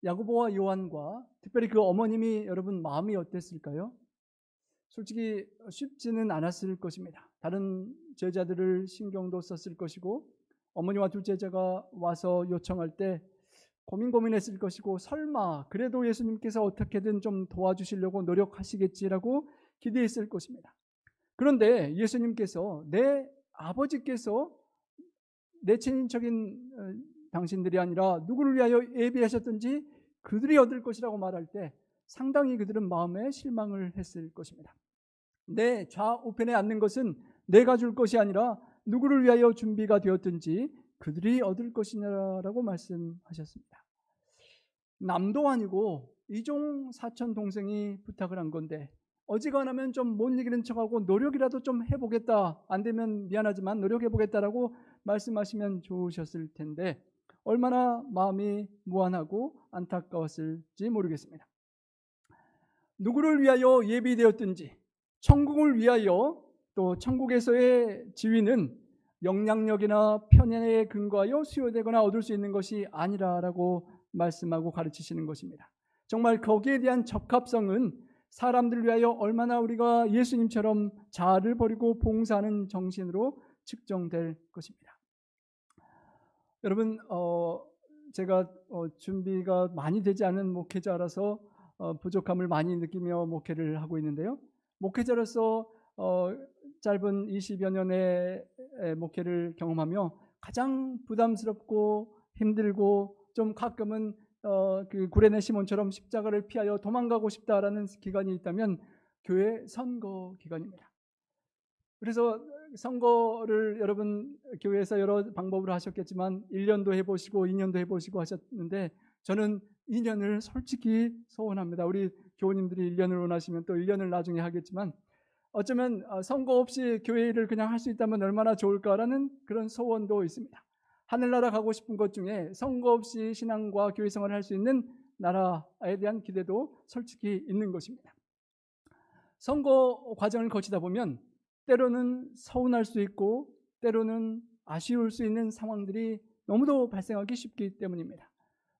야고보와 요한과 특별히 그 어머님이 여러분 마음이 어땠을까요? 솔직히 쉽지는 않았을 것입니다. 다른 제자들을 신경도 썼을 것이고 어머니와 두 제자가 와서 요청할 때 고민했을 것이고 설마 그래도 예수님께서 어떻게든 좀 도와주시려고 노력하시겠지라고 기대했을 것입니다. 그런데 예수님께서 내 아버지께서 내 친인척인 당신들이 아니라 누구를 위하여 예비하셨든지 그들이 얻을 것이라고 말할 때 상당히 그들은 마음에 실망을 했을 것입니다. 내 좌우편에 앉는 것은 내가 줄 것이 아니라 누구를 위하여 준비가 되었든지 그들이 얻을 것이냐라고 말씀하셨습니다. 남도 아니고 이종 사촌 동생이 부탁을 한 건데 어지간하면 좀 못 이기는 척하고 노력이라도 좀 해보겠다, 안 되면 미안하지만 노력해보겠다라고 말씀하시면 좋으셨을 텐데 얼마나 마음이 무안하고 안타까웠을지 모르겠습니다. 누구를 위하여 예비되었든지 천국을 위하여, 또 천국에서의 지위는 영향력이나 편애에 근거하여 수여되거나 얻을 수 있는 것이 아니라라고 말씀하고 가르치시는 것입니다. 정말 거기에 대한 적합성은 사람들을 위하여 얼마나 우리가 예수님처럼 자아를 버리고 봉사하는 정신으로 측정될 것입니다. 여러분, 제가 준비가 많이 되지 않은 목회자라서 부족함을 많이 느끼며 목회를 하고 있는데요. 목회자로서 짧은 20여 년의 목회를 경험하며 가장 부담스럽고 힘들고 좀 가끔은 그 구레네 시몬처럼 십자가를 피하여 도망가고 싶다라는 기간이 있다면 교회 선거 기간입니다. 그래서 선거를 여러분 교회에서 여러 방법으로 하셨겠지만 1년도 해보시고 2년도 해보시고 하셨는데 저는 2년을 솔직히 소원합니다. 우리 교우님들이 1년을 원하시면 또 1년을 나중에 하겠지만 어쩌면 선거 없이 교회 일을 그냥 할 수 있다면 얼마나 좋을까라는 그런 소원도 있습니다. 하늘나라 가고 싶은 것 중에 선거 없이 신앙과 교회 생활을 할 수 있는 나라에 대한 기대도 솔직히 있는 것입니다. 선거 과정을 거치다 보면 때로는 서운할 수 있고 때로는 아쉬울 수 있는 상황들이 너무도 발생하기 쉽기 때문입니다.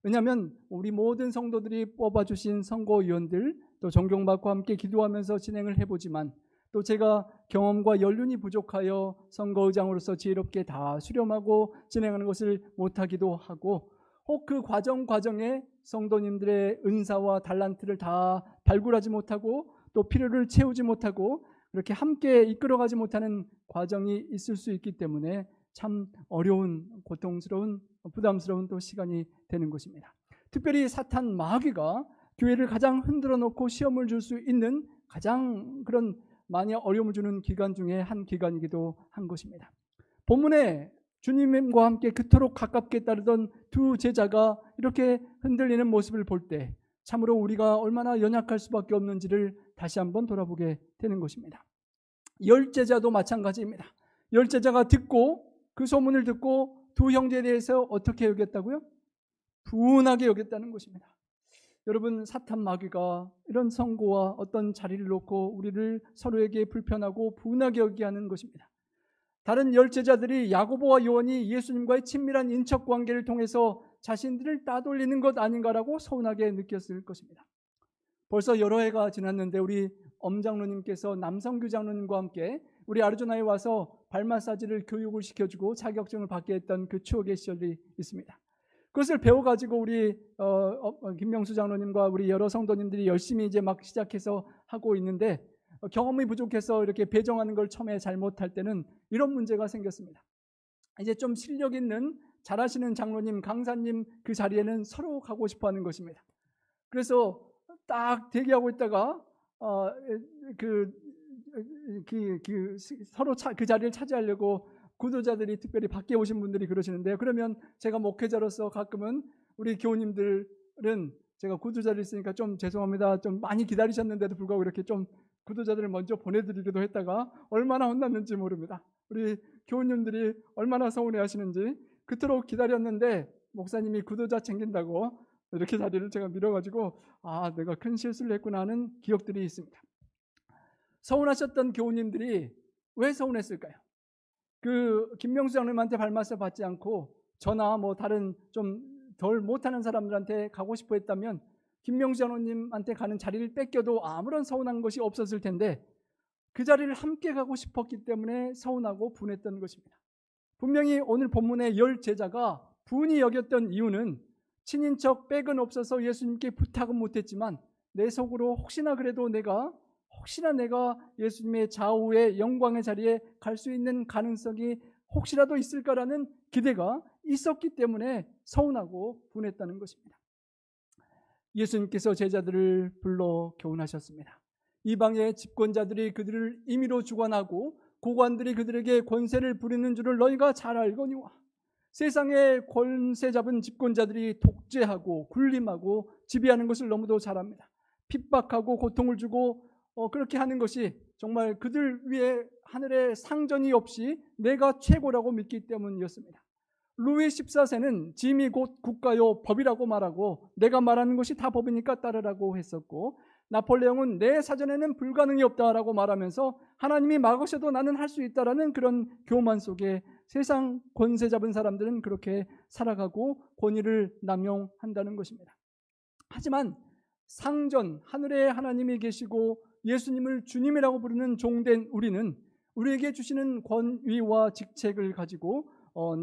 왜냐하면 우리 모든 성도들이 뽑아주신 선거위원들, 또 존경받고 함께 기도하면서 진행을 해보지만 또 제가 경험과 연륜이 부족하여 선거의장으로서 지혜롭게 다 수렴하고 진행하는 것을 못하기도 하고 혹 그 과정에 성도님들의 은사와 달란트를 다 발굴하지 못하고 또 필요를 채우지 못하고 그렇게 함께 이끌어가지 못하는 과정이 있을 수 있기 때문에 참 어려운, 고통스러운, 부담스러운 또 시간이 되는 것입니다. 특별히 사탄 마귀가 교회를 가장 흔들어 놓고 시험을 줄 수 있는 가장 그런 많이 어려움을 주는 기간 중에 한 기간이기도 한 것입니다. 본문에 주님과 함께 그토록 가깝게 따르던 두 제자가 이렇게 흔들리는 모습을 볼 때 참으로 우리가 얼마나 연약할 수밖에 없는지를 다시 한번 돌아보게 되는 것입니다. 열 제자도 마찬가지입니다. 열 제자가 듣고 그 소문을 듣고 두 형제에 대해서 어떻게 여겼다고요? 분하게 여겼다는 것입니다. 여러분, 사탄 마귀가 이런 선고와 어떤 자리를 놓고 우리를 서로에게 불편하고 분하게 여기게 하는 것입니다. 다른 열 제자들이 야고보와 요한이 예수님과의 친밀한 인척 관계를 통해서 자신들을 따돌리는 것 아닌가라고 서운하게 느꼈을 것입니다. 벌써 여러 해가 지났는데 우리 엄장로님께서 남성규 장로님과 함께 우리 아리조나에 와서 발 마사지를 교육을 시켜주고 자격증을 받게 했던 그 추억의 시절이 있습니다. 그것을 배워가지고 우리 김명수 장로님과 우리 여러 성도님들이 열심히 이제 막 시작해서 하고 있는데 경험이 부족해서 이렇게 배정하는 걸 처음에 잘못할 때는 이런 문제가 생겼습니다. 이제 좀 실력 있는 잘하시는 장로님, 강사님 그 자리에는 서로 가고 싶어하는 것입니다. 그래서 딱 대기하고 있다가 서로 그 자리를 차지하려고 구도자들이 특별히 밖에 오신 분들이 그러시는데요. 그러면 제가 목회자로서 가끔은 우리 교우님들은 제가 구도자를 있으니까 좀 죄송합니다. 좀 많이 기다리셨는데도 불구하고 이렇게 좀 구도자들을 먼저 보내드리기도 했다가 얼마나 혼났는지 모릅니다. 우리 교우님들이 얼마나 서운해 하시는지 그토록 기다렸는데 목사님이 구도자 챙긴다고 이렇게 자리를 제가 밀어가지고 내가 큰 실수를 했구나 하는 기억들이 있습니다. 서운하셨던 교우님들이 왜 서운했을까요? 그 김명수 장로님한테 발맞춰 받지 않고 저나 뭐 다른 좀 덜 못하는 사람들한테 가고 싶어 했다면 김명수 장로님한테 가는 자리를 뺏겨도 아무런 서운한 것이 없었을 텐데 그 자리를 함께 가고 싶었기 때문에 서운하고 분했던 것입니다. 분명히 오늘 본문의 10 제자가 분이 여겼던 이유는 친인척 백은 없어서 예수님께 부탁은 못했지만 내 속으로 혹시나 내가 예수님의 좌우의 영광의 자리에 갈 수 있는 가능성이 혹시라도 있을까라는 기대가 있었기 때문에 서운하고 분했다는 것입니다. 예수님께서 제자들을 불러 교훈하셨습니다. 이방의 집권자들이 그들을 임의로 주관하고 고관들이 그들에게 권세를 부리는 줄을 너희가 잘 알거니와 세상의 권세 잡은 집권자들이 독재하고 군림하고 지배하는 것을 너무도 잘 압니다. 핍박하고 고통을 주고 그렇게 하는 것이 정말 그들 위에 하늘의 상전이 없이 내가 최고라고 믿기 때문이었습니다. 루이 14세는 짐이 곧 국가요 법이라고 말하고 내가 말하는 것이 다 법이니까 따르라고 했었고, 나폴레옹은 내 사전에는 불가능이 없다라고 말하면서 하나님이 막으셔도 나는 할 수 있다라는 그런 교만 속에 세상 권세 잡은 사람들은 그렇게 살아가고 권위를 남용한다는 것입니다. 하지만 상전 하늘에 하나님이 계시고 예수님을 주님이라고 부르는 종된 우리는 우리에게 주시는 권위와 직책을 가지고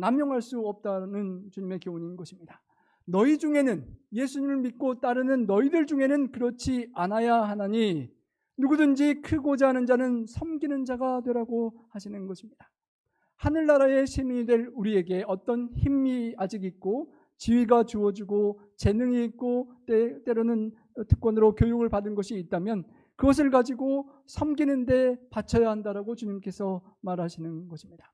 남용할 수 없다는 주님의 교훈인 것입니다. 너희 중에는, 예수님을 믿고 따르는 너희들 중에는 그렇지 않아야 하나니 누구든지 크고자 하는 자는 섬기는 자가 되라고 하시는 것입니다. 하늘나라의 시민이 될 우리에게 어떤 힘이 아직 있고 지위가 주어지고 재능이 있고 때로는 특권으로 교육을 받은 것이 있다면 그것을 가지고 섬기는 데 바쳐야 한다라고 주님께서 말하시는 것입니다.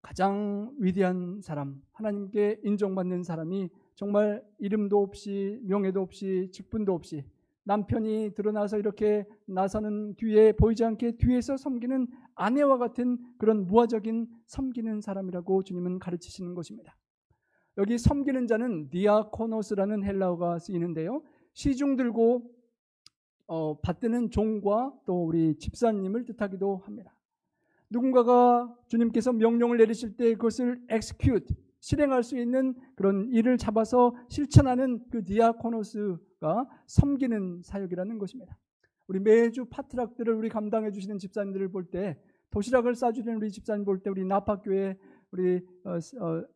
가장 위대한 사람, 하나님께 인정받는 사람이 정말 이름도 없이 명예도 없이 직분도 없이 남편이 드러나서 이렇게 나서는 뒤에 보이지 않게 뒤에서 섬기는 아내와 같은 그런 무화적인 섬기는 사람이라고 주님은 가르치시는 것입니다. 여기 섬기는 자는 디아코노스라는 헬라어가 쓰이는데요, 시중 들고 받드는 종과 또 우리 집사님을 뜻하기도 합니다. 누군가가 주님께서 명령을 내리실 때 그것을 execute, 실행할 수 있는 그런 일을 잡아서 실천하는 그 디아코노스가 섬기는 사역이라는 것입니다. 우리 매주 파트락들을 우리 감당해 주시는 집사님들을 볼 때, 도시락을 싸주는 우리 집사님 볼 때 우리 나파교회 우리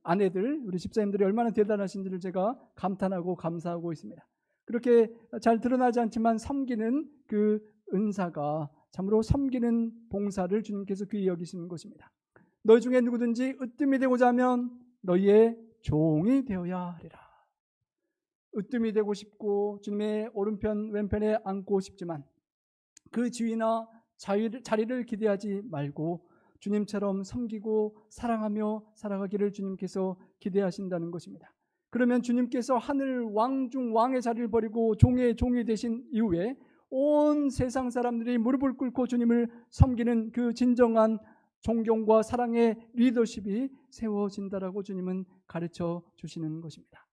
아내들, 우리 집사님들이 얼마나 대단하신지를 제가 감탄하고 감사하고 있습니다. 그렇게 잘 드러나지 않지만 섬기는 그 은사가 참으로 섬기는 봉사를 주님께서 귀히 여기시는 것입니다. 너희 중에 누구든지 으뜸이 되고자 하면 너희의 종이 되어야 하리라. 으뜸이 되고 싶고 주님의 오른편 왼편에 앉고 싶지만 그 지위나 자리를 기대하지 말고 주님처럼 섬기고 사랑하며 살아가기를 주님께서 기대하신다는 것입니다. 그러면 주님께서 하늘 왕 중 왕의 자리를 버리고 종의 종이 되신 이후에 온 세상 사람들이 무릎을 꿇고 주님을 섬기는 그 진정한 존경과 사랑의 리더십이 세워진다라고 주님은 가르쳐 주시는 것입니다.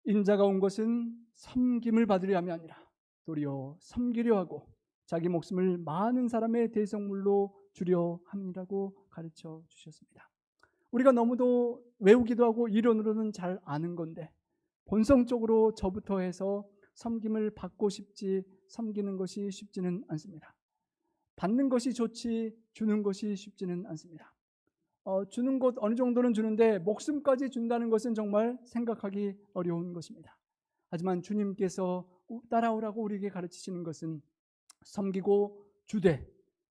인자가 온 것은 섬김을 받으려 함이 아니라 도리어 섬기려 하고 자기 목숨을 많은 사람의 대성물로 주려 함이라고 가르쳐 주셨습니다. 우리가 너무도 외우기도 하고 이론으로는 잘 아는 건데 본성적으로 저부터 해서 섬김을 받고 싶지 섬기는 것이 쉽지는 않습니다. 받는 것이 좋지 주는 것이 쉽지는 않습니다. 주는 것 어느 정도는 주는데 목숨까지 준다는 것은 정말 생각하기 어려운 것입니다. 하지만 주님께서 따라오라고 우리에게 가르치시는 것은 섬기고 주되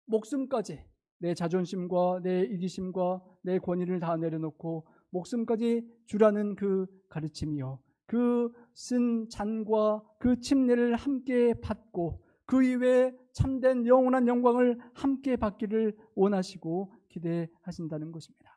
목숨까지, 내 자존심과 내 이기심과 내 권위를 다 내려놓고 목숨까지 주라는 그 가르침이요, 그 쓴 잔과 그 침례를 함께 받고 그 이외에 참된 영원한 영광을 함께 받기를 원하시고 기대하신다는 것입니다.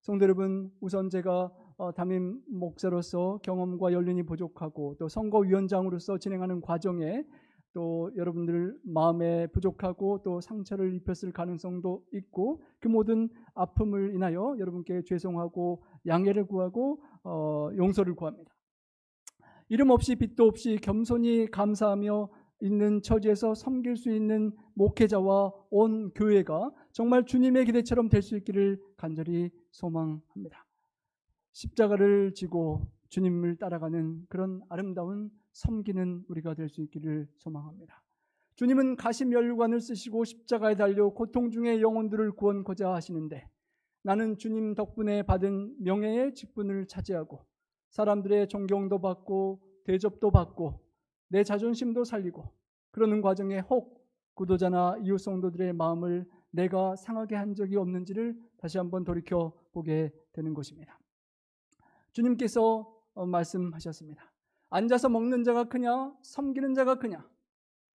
성도 여러분, 우선 제가 담임 목사로서 경험과 연륜이 부족하고 또 선거위원장으로서 진행하는 과정에 또 여러분들 마음에 부족하고 또 상처를 입혔을 가능성도 있고 그 모든 아픔을 인하여 여러분께 죄송하고 양해를 구하고 용서를 구합니다. 이름 없이 빚도 없이 겸손히 감사하며 있는 처지에서 섬길 수 있는 목회자와 온 교회가 정말 주님의 기대처럼 될 수 있기를 간절히 소망합니다. 십자가를 지고 주님을 따라가는 그런 아름다운 섬기는 우리가 될 수 있기를 소망합니다. 주님은 가시면류관을 쓰시고 십자가에 달려 고통 중에 영혼들을 구원코자 하시는데, 나는 주님 덕분에 받은 명예의 직분을 차지하고 사람들의 존경도 받고 대접도 받고 내 자존심도 살리고, 그러는 과정에 혹 구도자나 이웃 성도들의 마음을 내가 상하게 한 적이 없는지를 다시 한번 돌이켜 보게 되는 것입니다. 주님께서 말씀하셨습니다. 앉아서 먹는 자가 크냐 섬기는 자가 크냐?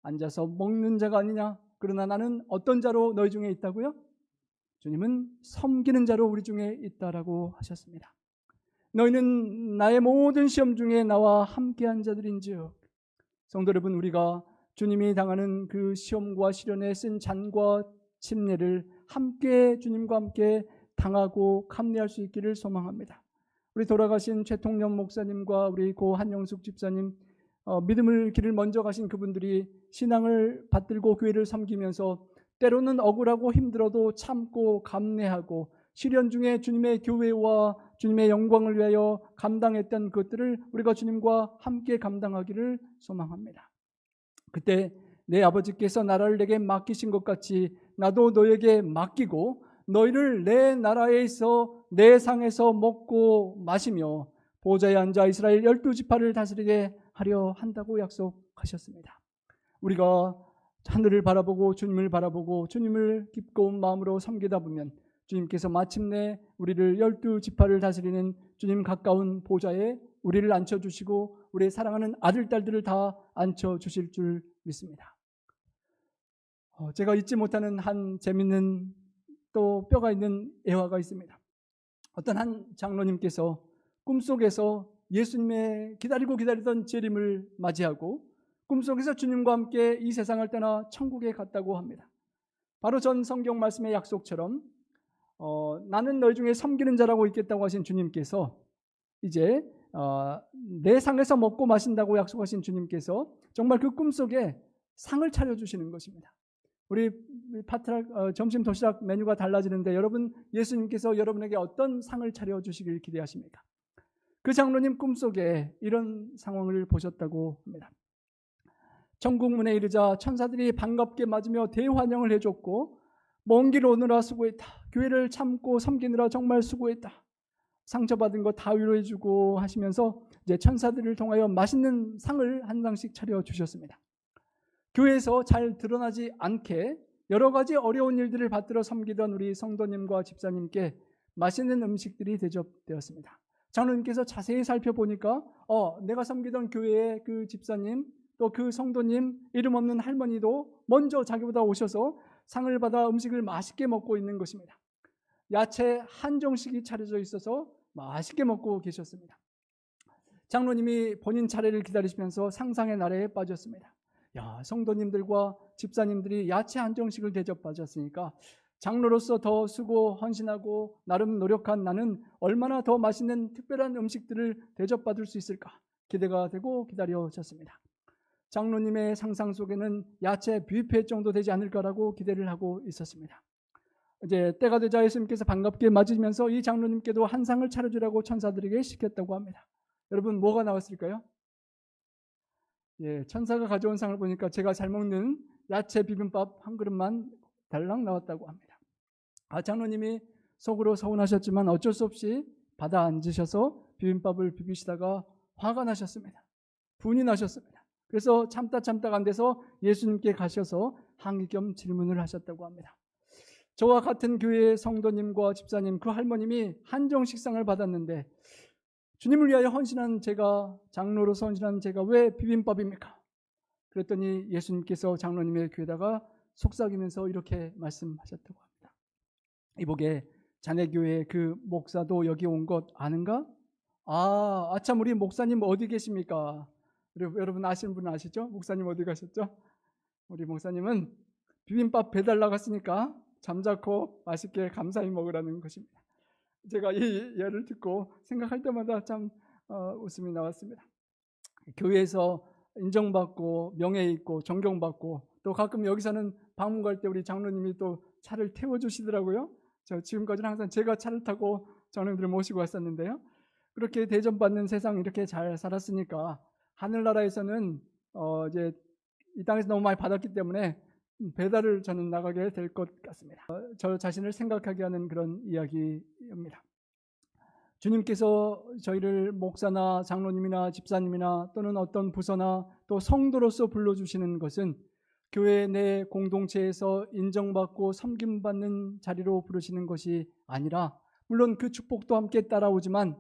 앉아서 먹는 자가 아니냐? 그러나 나는 어떤 자로 너희 중에 있다고요? 주님은 섬기는 자로 우리 중에 있다라고 하셨습니다. 너희는 나의 모든 시험 중에 나와 함께한 자들인지요. 성도 여러분, 우리가 주님이 당하는 그 시험과 시련에 쓴 잔과 침례를 함께 주님과 함께 당하고 감내할 수 있기를 소망합니다. 우리 돌아가신 최통련 목사님과 우리 고 한영숙 집사님, 믿음을 길을 먼저 가신 그분들이 신앙을 받들고 교회를 섬기면서 때로는 억울하고 힘들어도 참고 감내하고 시련 중에 주님의 교회와 주님의 영광을 위하여 감당했던 것들을 우리가 주님과 함께 감당하기를 소망합니다. 그때 내 아버지께서 나라를 내게 맡기신 것 같이 나도 너에게 맡기고 너희를 내 나라에 있어 내 상에서 먹고 마시며 보좌에 앉아 이스라엘 12지파를 다스리게 하려 한다고 약속하셨습니다. 우리가 하늘을 바라보고 주님을 바라보고 주님을 기꺼운 마음으로 섬기다 보면 주님께서 마침내 우리를 12지파를 다스리는 주님 가까운 보좌에 우리를 앉혀주시고 우리의 사랑하는 아들, 딸들을 다 앉혀주실 줄 믿습니다. 제가 잊지 못하는 한 재밌는 또 뼈가 있는 애화가 있습니다. 어떤 한 장로님께서 꿈속에서 예수님의 기다리던 재림을 맞이하고 꿈속에서 주님과 함께 이 세상을 떠나 천국에 갔다고 합니다. 바로 전 성경 말씀의 약속처럼 나는 너희 중에 섬기는 자라고 있겠다고 하신 주님께서 이제 내 상에서 먹고 마신다고 약속하신 주님께서 정말 그 꿈속에 상을 차려주시는 것입니다. 우리 파트락 점심 도시락 메뉴가 달라지는데 여러분, 예수님께서 여러분에게 어떤 상을 차려주시길 기대하십니까? 그 장로님 꿈속에 이런 상황을 보셨다고 합니다. 천국 문에 이르자 천사들이 반갑게 맞으며 대환영을 해줬고, 먼 길 오느라 수고했다, 교회를 참고 섬기느라 정말 수고했다, 상처받은 거 다 위로해주고 하시면서 이제 천사들을 통하여 맛있는 상을 한 상씩 차려주셨습니다. 교회에서 잘 드러나지 않게 여러 가지 어려운 일들을 받들어 섬기던 우리 성도님과 집사님께 맛있는 음식들이 대접되었습니다. 장로님께서 자세히 살펴보니까 내가 섬기던 교회의 그 집사님, 또 그 성도님 이름 없는 할머니도 먼저 자기보다 오셔서 상을 받아 음식을 맛있게 먹고 있는 것입니다. 야채 한정식이 차려져 있어서 맛있게 먹고 계셨습니다. 장로님이 본인 차례를 기다리시면서 상상의 나래에 빠졌습니다. 야, 성도님들과 집사님들이 야채 한정식을 대접받았으니까 장로로서 더 수고 헌신하고 나름 노력한 나는 얼마나 더 맛있는 특별한 음식들을 대접받을 수 있을까 기대가 되고 기다려졌습니다. 장로님의 상상 속에는 야채 뷔페 정도 되지 않을까라고 기대를 하고 있었습니다. 이제 때가 되자 예수님께서 반갑게 맞으면서 이 장로님께도 한 상을 차려주라고 천사들에게 시켰다고 합니다. 여러분, 뭐가 나왔을까요? 천사가 가져온 상을 보니까 제가 잘 먹는 야채 비빔밥 한 그릇만 달랑 나왔다고 합니다. 장로님이 속으로 서운하셨지만 어쩔 수 없이 받아 앉으셔서 비빔밥을 비비시다가 화가 나셨습니다. 분이 나셨습니다. 그래서 참다가 안 돼서 예수님께 가셔서 항의 겸 질문을 하셨다고 합니다. 저와 같은 교회의 성도님과 집사님, 그 할머님이 한정 식상을 받았는데 주님을 위하여 헌신한 제가, 장로로서 헌신한 제가 왜 비빔밥입니까? 그랬더니 예수님께서 장로님의 귀에다가 속삭이면서 이렇게 말씀하셨다고 합니다. 이보게, 자네 교회 그 목사도 여기 온 것 아는가? 아참, 우리 목사님 어디 계십니까? 여러분 아시는 분은 아시죠? 목사님 어디 가셨죠? 우리 목사님은 비빔밥 배달 나갔으니까 잠자코 맛있게 감사히 먹으라는 것입니다. 제가 이 예를 듣고 생각할 때마다 참 웃음이 나왔습니다. 교회에서 인정받고 명예 있고 존경받고 또 가끔 여기서는 방문 갈 때 우리 장로님이 또 차를 태워주시더라고요. 저 지금까지는 항상 제가 차를 타고 장로님들을 모시고 왔었는데요. 그렇게 대접받는 세상 이렇게 잘 살았으니까 하늘나라에서는 이제 이 땅에서 너무 많이 받았기 때문에 배달을 저는 나가게 될 것 같습니다. 저 자신을 생각하게 하는 그런 이야기입니다. 주님께서 저희를 목사나 장로님이나 집사님이나 또는 어떤 부서나 또 성도로서 불러주시는 것은 교회 내 공동체에서 인정받고 섬김받는 자리로 부르시는 것이 아니라, 물론 그 축복도 함께 따라오지만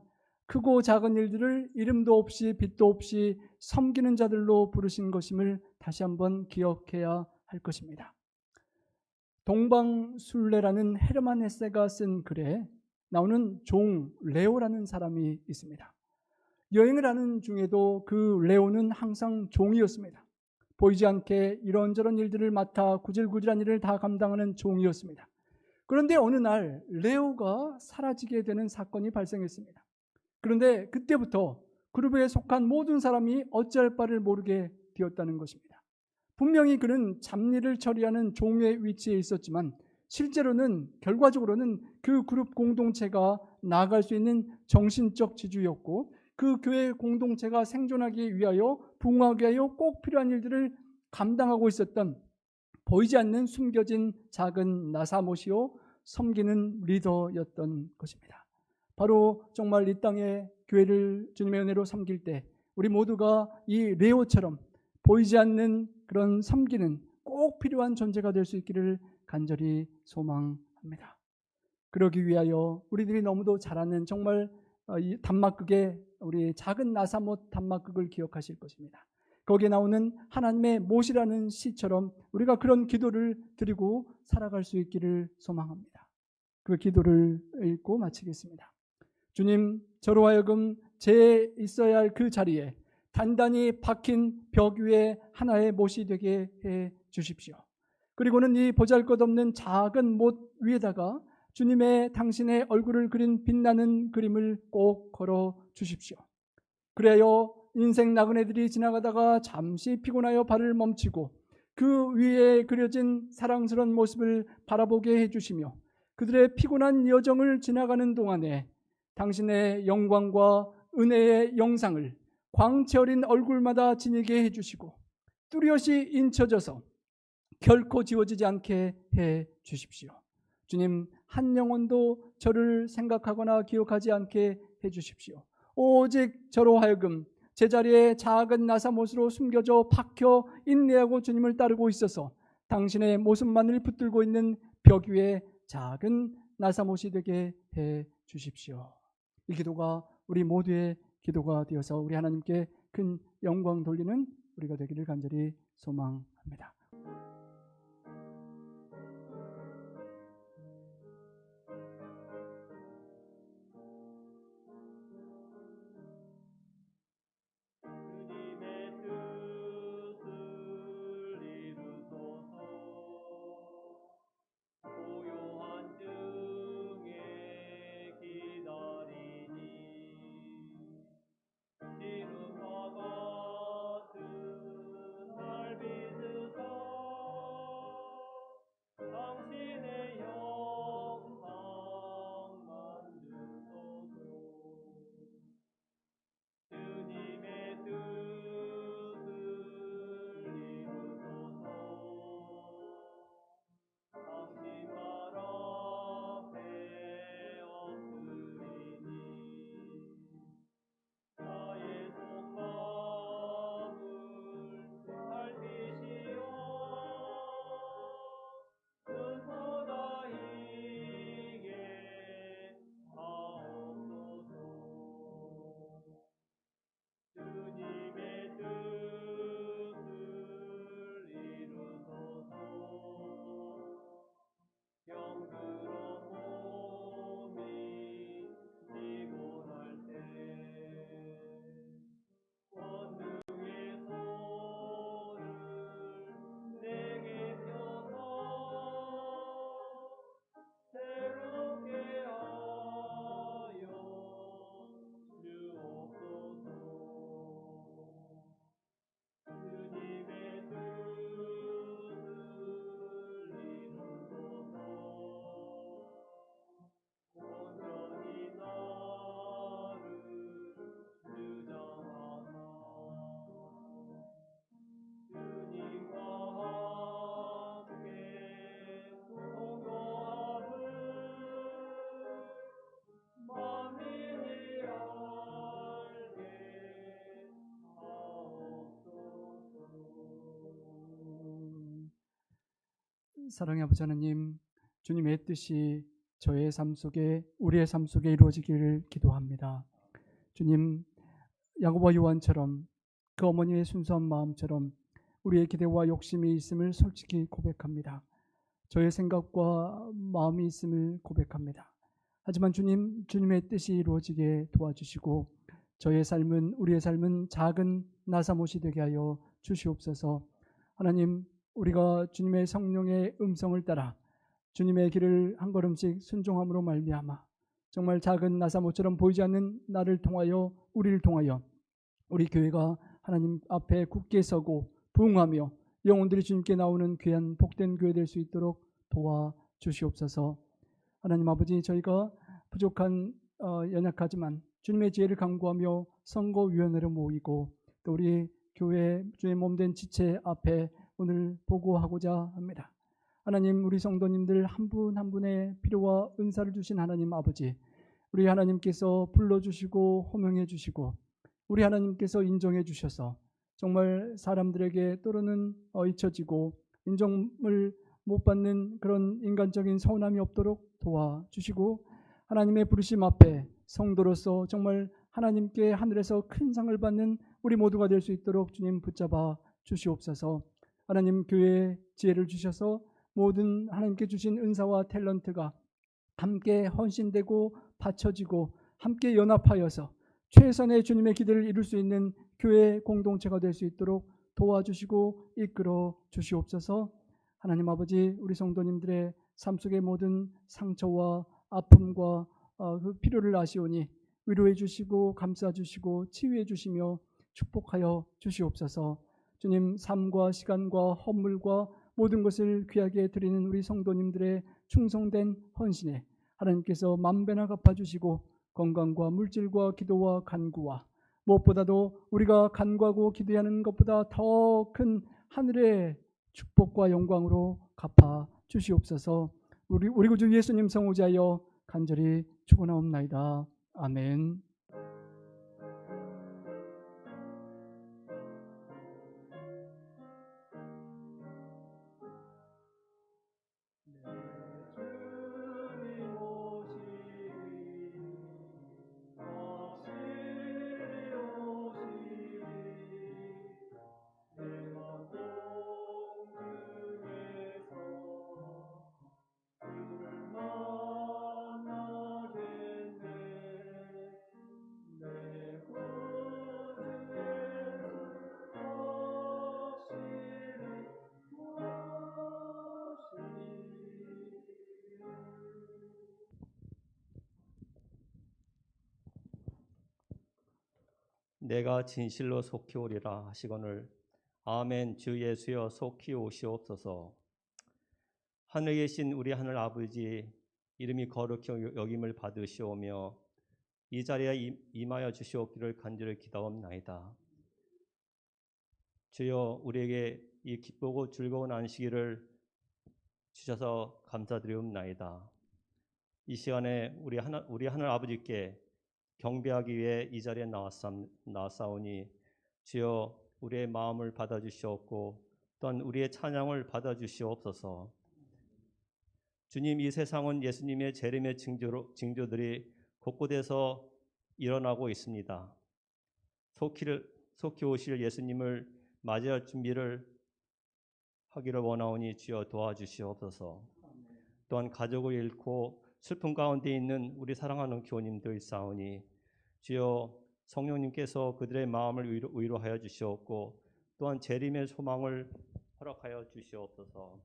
크고 작은 일들을 이름도 없이 빛도 없이 섬기는 자들로 부르신 것임을 다시 한번 기억해야 할 것입니다. 동방술래라는 헤르만 헤세가 쓴 글에 나오는 종 레오라는 사람이 있습니다. 여행을 하는 중에도 그 레오는 항상 종이었습니다. 보이지 않게 이런저런 일들을 맡아 구질구질한 일을 다 감당하는 종이었습니다. 그런데 어느 날 레오가 사라지게 되는 사건이 발생했습니다. 그런데 그때부터 그룹에 속한 모든 사람이 어찌할 바를 모르게 되었다는 것입니다. 분명히 그는 잡일을 처리하는 종의 위치에 있었지만 실제로는 결과적으로는 그 그룹 공동체가 나아갈 수 있는 정신적 지주였고, 그 교회 공동체가 생존하기 위하여 부흥하기 위하여 꼭 필요한 일들을 감당하고 있었던 보이지 않는 숨겨진 작은 나사못이요 섬기는 리더였던 것입니다. 바로 정말 이 땅에 교회를 주님의 은혜로 섬길 때 우리 모두가 이 레오처럼 보이지 않는 그런 섬기는 꼭 필요한 존재가 될 수 있기를 간절히 소망합니다. 그러기 위하여 우리들이 너무도 잘 아는 정말 이 단막극의 우리 작은 나사못 단막극을 기억하실 것입니다. 거기에 나오는 하나님의 못이라는 시처럼 우리가 그런 기도를 드리고 살아갈 수 있기를 소망합니다. 그 기도를 읽고 마치겠습니다. 주님, 저로 하여금 제 있어야 할 그 자리에 단단히 박힌 벽 위에 하나의 못이 되게 해 주십시오. 그리고는 이 보잘것없는 작은 못 위에다가 주님의 당신의 얼굴을 그린 빛나는 그림을 꼭 걸어 주십시오. 그래야 인생 나그네들이 지나가다가 잠시 피곤하여 발을 멈추고 그 위에 그려진 사랑스러운 모습을 바라보게 해주시며 그들의 피곤한 여정을 지나가는 동안에 당신의 영광과 은혜의 영상을 광채 어린 얼굴마다 지니게 해주시고 뚜렷이 인쳐져서 결코 지워지지 않게 해 주십시오. 주님, 한 영혼도 저를 생각하거나 기억하지 않게 해 주십시오. 오직 저로 하여금 제자리에 작은 나사못으로 숨겨져 박혀 인내하고 주님을 따르고 있어서 당신의 모습만을 붙들고 있는 벽 위에 작은 나사못이 되게 해 주십시오. 이 기도가 우리 모두의 기도가 되어서 우리 하나님께 큰 영광 돌리는 우리가 되기를 간절히 소망합니다. 사랑의 아버지 하나님, 주님의 뜻이 저의 삶 속에, 우리의 삶 속에 이루어지기를 기도합니다. 주님, 야고보와 요한처럼 그 어머니의 순수한 마음처럼 우리의 기대와 욕심이 있음을 솔직히 고백합니다. 저의 생각과 마음이 있음을 고백합니다. 하지만 주님, 주님의 뜻이 이루어지게 도와주시고 저의 삶은, 우리의 삶은 작은 나사못이 되게 하여 주시옵소서. 하나님, 우리가 주님의 성령의 음성을 따라 주님의 길을 한 걸음씩 순종함으로 말미암아 정말 작은 나사못처럼 보이지 않는 나를 통하여, 우리를 통하여 우리 교회가 하나님 앞에 굳게 서고 부응하며 영혼들이 주님께 나오는 귀한 복된 교회 될 수 있도록 도와주시옵소서. 하나님 아버지, 저희가 부족한 연약하지만 주님의 지혜를 간구하며 선거위원회를 모이고 또 우리 교회 주의 몸된 지체 앞에 오늘 보고하고자 합니다. 하나님, 우리 성도님들 한 분 한 분의 필요와 은사를 주신 하나님 아버지, 우리 하나님께서 불러주시고 호명해 주시고 우리 하나님께서 인정해 주셔서 정말 사람들에게 때로는 잊혀지고 인정을 못 받는 그런 인간적인 서운함이 없도록 도와주시고 하나님의 부르심 앞에 성도로서 정말 하나님께 하늘에서 큰 상을 받는 우리 모두가 될 수 있도록 주님 붙잡아 주시옵소서. 하나님, 교회에 지혜를 주셔서 모든 하나님께 주신 은사와 탤런트가 함께 헌신되고 바쳐지고 함께 연합하여서 최선의 주님의 기대를 이룰 수 있는 교회 공동체가 될 수 있도록 도와주시고 이끌어 주시옵소서. 하나님 아버지, 우리 성도님들의 삶 속의 모든 상처와 아픔과 그 필요를 아시오니 위로해 주시고 감싸 주시고 치유해 주시며 축복하여 주시옵소서. 주님, 삶과 시간과 헌물과 모든 것을 귀하게 드리는 우리 성도님들의 충성된 헌신에 하나님께서 만배나 갚아주시고 건강과 물질과 기도와 간구와 무엇보다도 우리가 간구하고 기도하는 것보다 더 큰 하늘의 축복과 영광으로 갚아 주시옵소서. 우리 구주 예수님 성우자여 간절히 축원하옵나이다. 아멘. 내가 진실로 속히 오리라 하시거늘 아멘. 주 예수여 속히 오시옵소서. 하늘에 계신 우리 하늘 아버지, 이름이 거룩히 여김을 받으시오며 이 자리에 임하여 주시옵기를 간절히 기도하옵나이다. 주여, 우리에게 이 기쁘고 즐거운 안식일을 주셔서 감사드리옵나이다. 이 시간에 우리 하늘 아버지께 경배하기 위해 이 자리에 나왔사오니 주여, 우리의 마음을 받아주시옵고 또한 우리의 찬양을 받아주시옵소서. 주님, 이 세상은 예수님의 재림의 징조들이 곳곳에서 일어나고 있습니다. 속히 오실 예수님을 맞이할 준비를 하기를 원하오니 주여 도와주시옵소서. 또한 가족을 잃고 슬픔 가운데 있는 우리 사랑하는 교우님들 있사오니 주여, 성령님께서 그들의 마음을 위로하여 주시옵고 또한 재림의 소망을 허락하여 주시옵소서.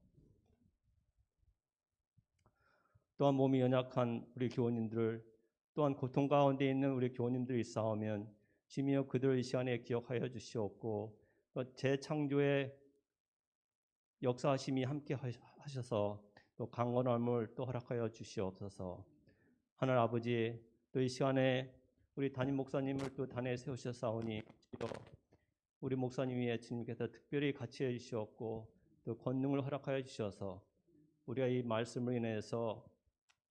또한 몸이 연약한 우리 교우님들, 또한 고통 가운데 있는 우리 교우님들 있사오면 주님이여 그들을 이 시간에 기억하여 주시옵고 또 재창조의 역사하심이 함께 하셔서 또 강건함을 또 허락하여 주시옵소서. 하늘 아버지, 또 이 시간에 우리 담임 목사님을 또 단에 세우셨사오니 우리 목사님 위에 주님께서 특별히 같이 해주시옵고 또 권능을 허락하여 주셔서 우리가 이 말씀을 인해서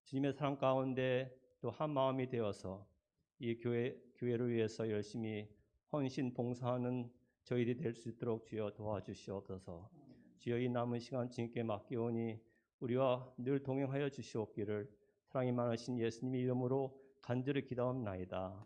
주님의 사랑 가운데 또 한 마음이 되어서 이 교회를 위해서 열심히 헌신 봉사하는 저희들이 될 수 있도록 주여 도와주시옵소서. 주여 이 남은 시간 주님께 맡기오니 우리와 늘 동행하여 주시옵기를 사랑이 많으신 예수님의 이름으로 간절히 기도합나이다.